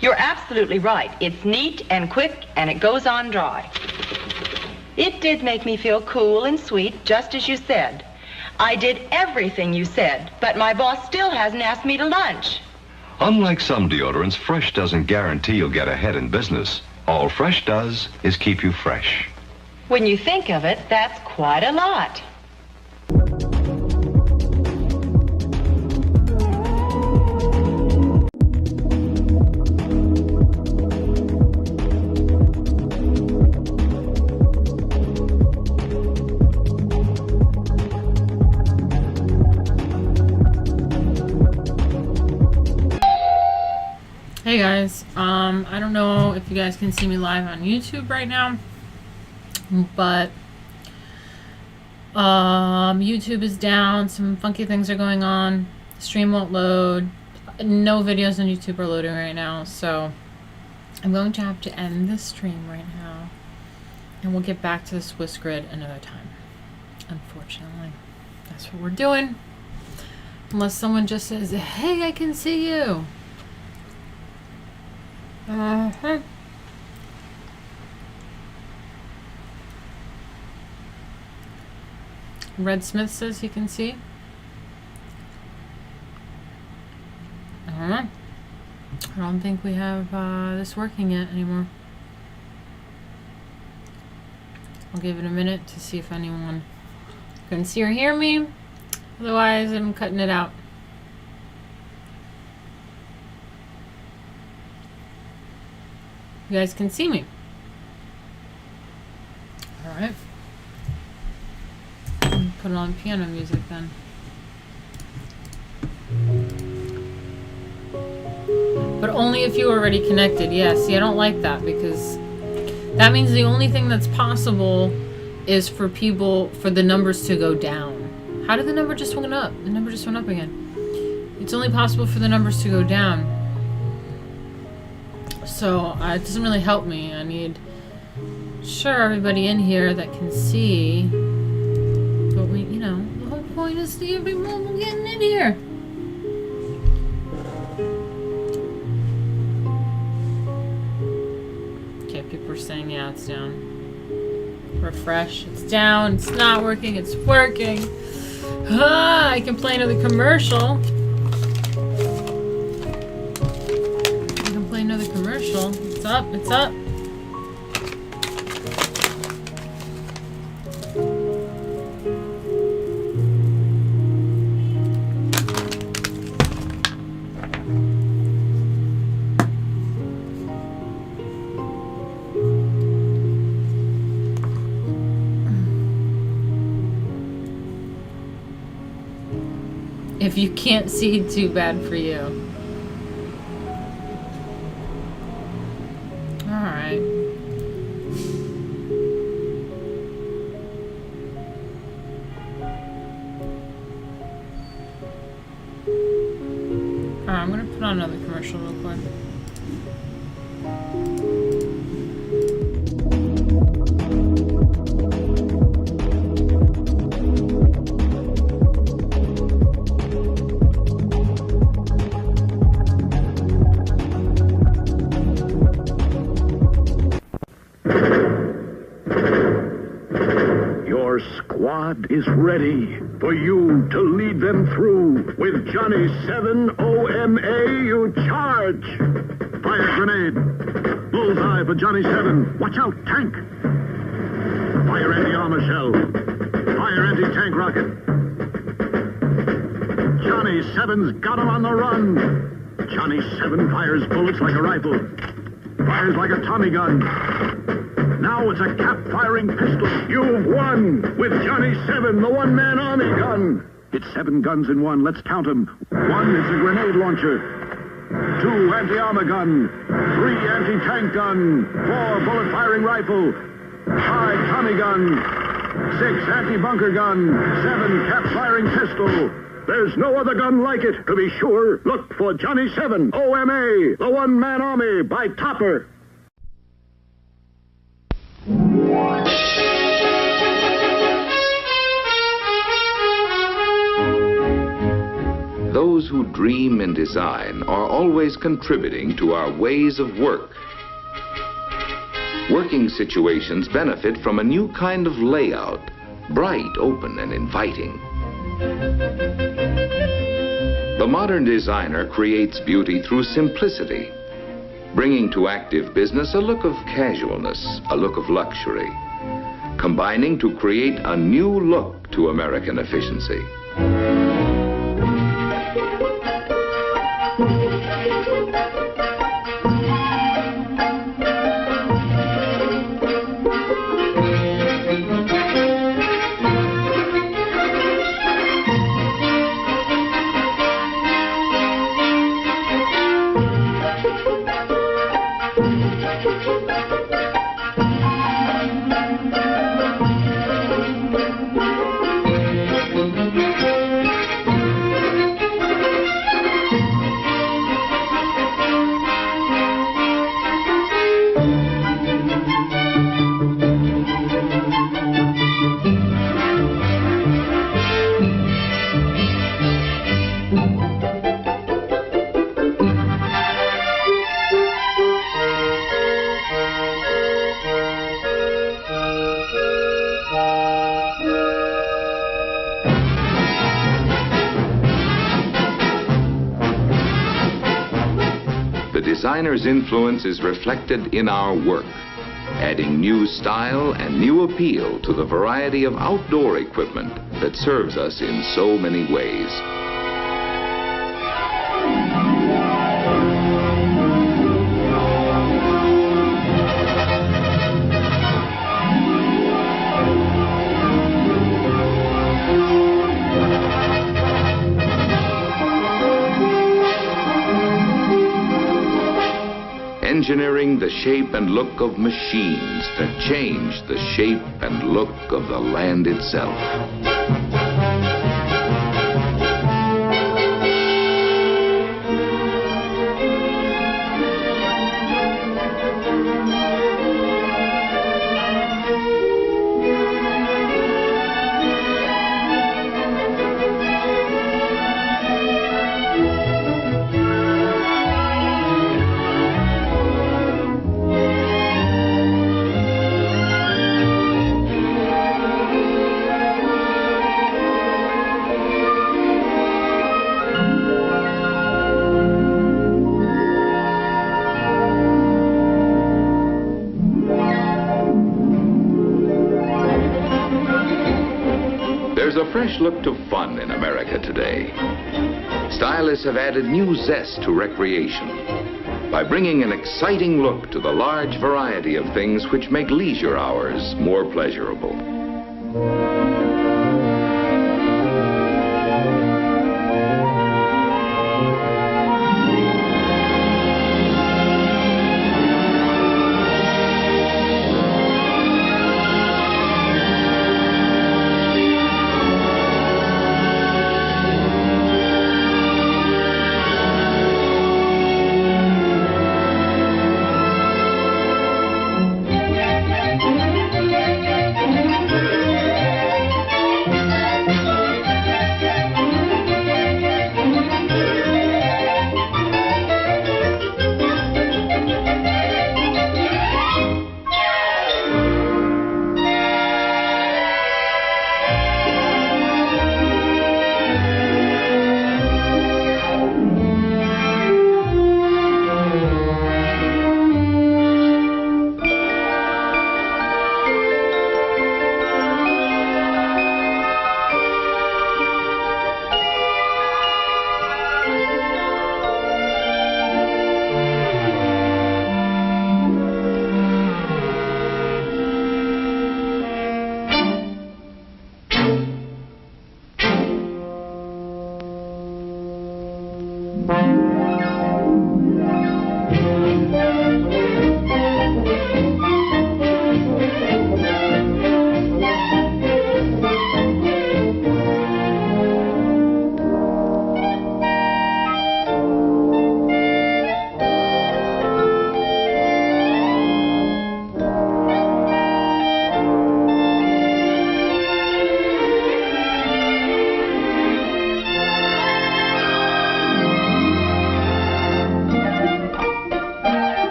You're absolutely right. It's neat and quick, and it goes on dry. It did make me feel cool and sweet, just as you said. I did everything you said, but my boss still hasn't asked me to lunch. Unlike some deodorants, Fresh doesn't guarantee you'll get ahead in business. All Fresh does is keep you fresh. When you think of it, that's quite a lot. Hey guys, I don't know if you guys can see me live on YouTube right now, but YouTube is down, some funky things are going on, the stream won't load, no videos on YouTube are loading right now, so I'm going to have to end this stream right now, and we'll get back to the Swiss grid another time, unfortunately. That's what we're doing, unless someone just says, hey, I can see you. Red Smith says he can see. I don't know. I don't think we have this working yet anymore. I'll give it a minute to see if anyone can see or hear me. Otherwise, I'm cutting it out. You guys can see me. Alright. Put it on piano music then. But only if you are already connected. Yeah, see, I don't like that because that means the only thing that's possible is for people, for the numbers to go down. How did the number just went up? The number just went up again. It's only possible for the numbers to go down. So it doesn't really help me. I need, sure, everybody in here that can see, but we, you know, the whole point is to see everyone getting in here. Okay, people are saying, yeah, it's down. Refresh, it's down, it's not working, it's working. Ah, I can play another commercial. Another commercial. It's up, it's up. If you can't see, too bad for you. Alright. Alright, I'm gonna put on another commercial real quick. Squad is ready for you to lead them through. With Johnny 7 OMA, you charge. Fire grenade. Bullseye for Johnny 7. Watch out, tank. Fire anti-armor shell. Fire anti-tank rocket. Johnny 7's got him on the run. Johnny 7 fires bullets like a rifle. Fires like a Tommy gun. Now it's a cap-firing pistol. You've won with Johnny 7, the one-man army gun. It's 7 guns in one. Let's count them. 1 is a grenade launcher. 2 anti-armor gun. 3 anti-tank gun. 4 bullet-firing rifle. 5 Tommy gun. 6 anti-bunker gun. 7 cap-firing pistol. There's no other gun like it. To be sure, look for Johnny 7, OMA, the one-man army by Topper. Those who dream and design are always contributing to our ways of work. Working situations benefit from a new kind of layout, bright, open, and inviting. The modern designer creates beauty through simplicity, bringing to active business a look of casualness, a look of luxury, combining to create a new look to American efficiency. The designer's influence is reflected in our work, adding new style and new appeal to the variety of outdoor equipment that serves us in so many ways. Engineering the shape and look of machines that change the shape and look of the land itself. There's a fresh look to fun in America today. Stylists have added new zest to recreation by bringing an exciting look to the large variety of things which make leisure hours more pleasurable.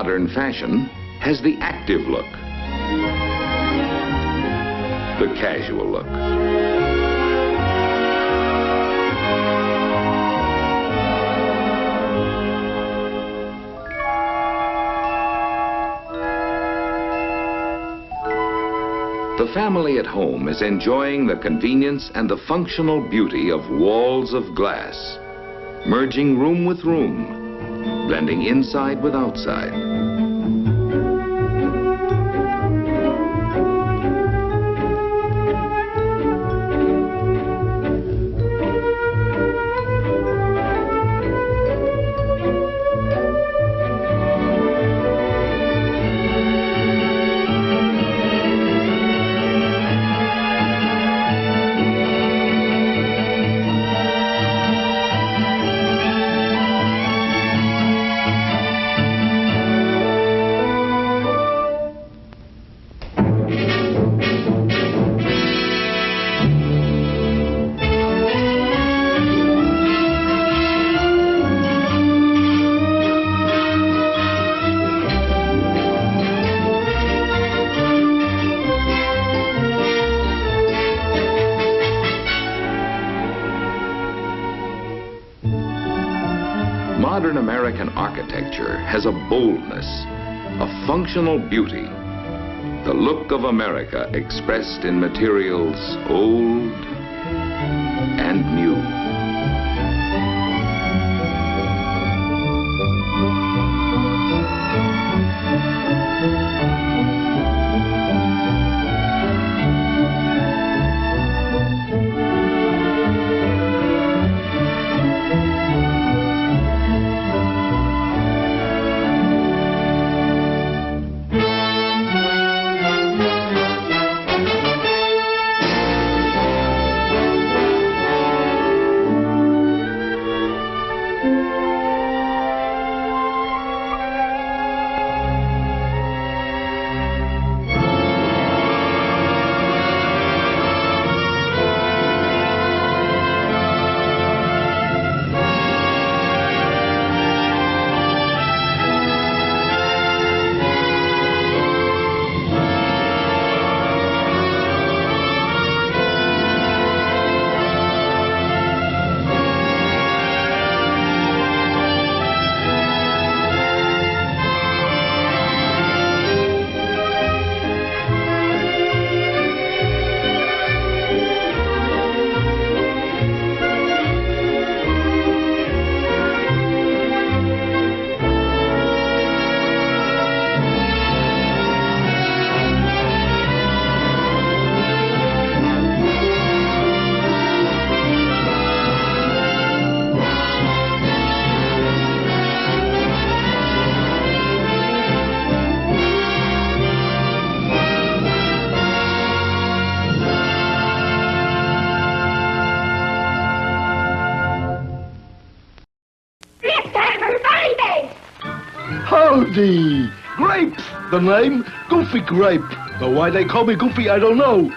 modern fashion has the active look, the casual look. The family at home is enjoying the convenience and the functional beauty of walls of glass, merging room with room, blending inside with outside. Modern American architecture has a boldness, a functional beauty, the look of America expressed in materials old and new. Howdy! Grapes, the name. Goofy Grape. Though why they call me Goofy, I don't know.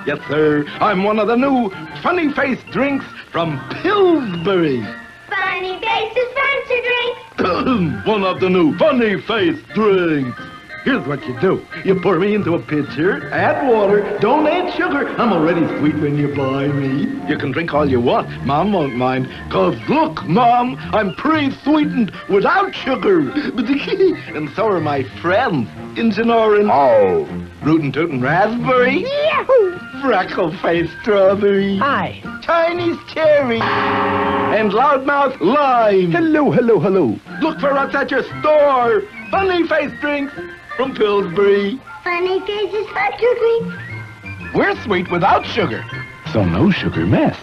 Yes, sir. I'm one of the new funny-faced drinks from Pillsbury. Funny faces, fancy drinks. One of the new funny-faced drinks. Here's what you do. You pour me into a pitcher, add water, don't add sugar. I'm already sweet when you buy me. You can drink all you want. Mom won't mind. 'Cause look, Mom, I'm pre-sweetened without sugar. And so are my friends. Injun Orange. Oh. Rootin' Tootin' Raspberry. Yahoo! Freckle-faced Strawberry. Hi. Chinese Cherry. And Loudmouth Lime. Hello, hello, hello. Look for us at your store. Funny-faced drinks from Pillsbury. Funny faces, fancy drinks. We're sweet without sugar, so no sugar mess.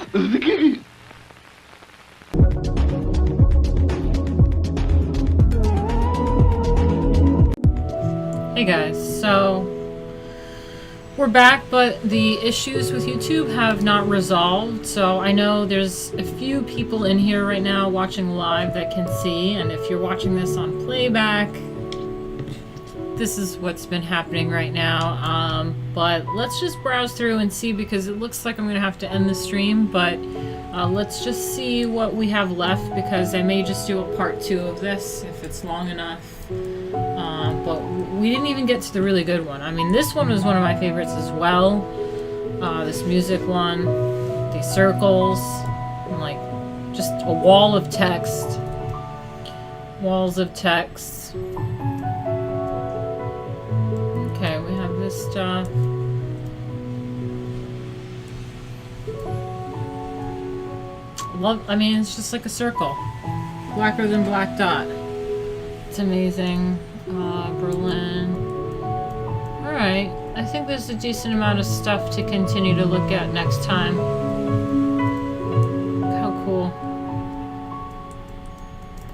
Hey guys, so we're back, but the issues with YouTube have not resolved. So I know there's a few people in here right now watching live that can see, and if you're watching this on playback, this is what's been happening right now. But let's just browse through and see, because it looks like I'm gonna have to end the stream, but Let's just see what we have left, because I may just do a part 2 of this if it's long enough. But we didn't even get to the really good one. I mean, this one was one of my favorites as well. This music one, these circles, and like just a wall of text. Walls of text. Okay, we have this stuff. I mean, it's just like a circle. Blacker than black dot. It's amazing. Berlin. Alright. I think there's a decent amount of stuff to continue to look at next time. How cool.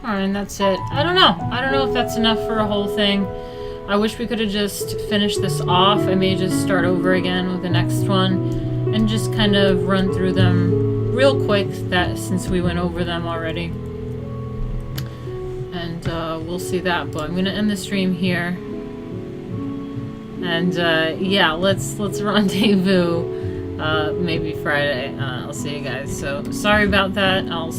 Alright, and that's it. I don't know. I don't know if that's enough for a whole thing. I wish we could have just finished this off. I may just start over again with the next one and just kind of run through them real quick, that since we went over them already. And we'll see that, but I'm gonna end the stream here. And yeah, let's rendezvous maybe Friday. I'll see you guys. So sorry about that. I'll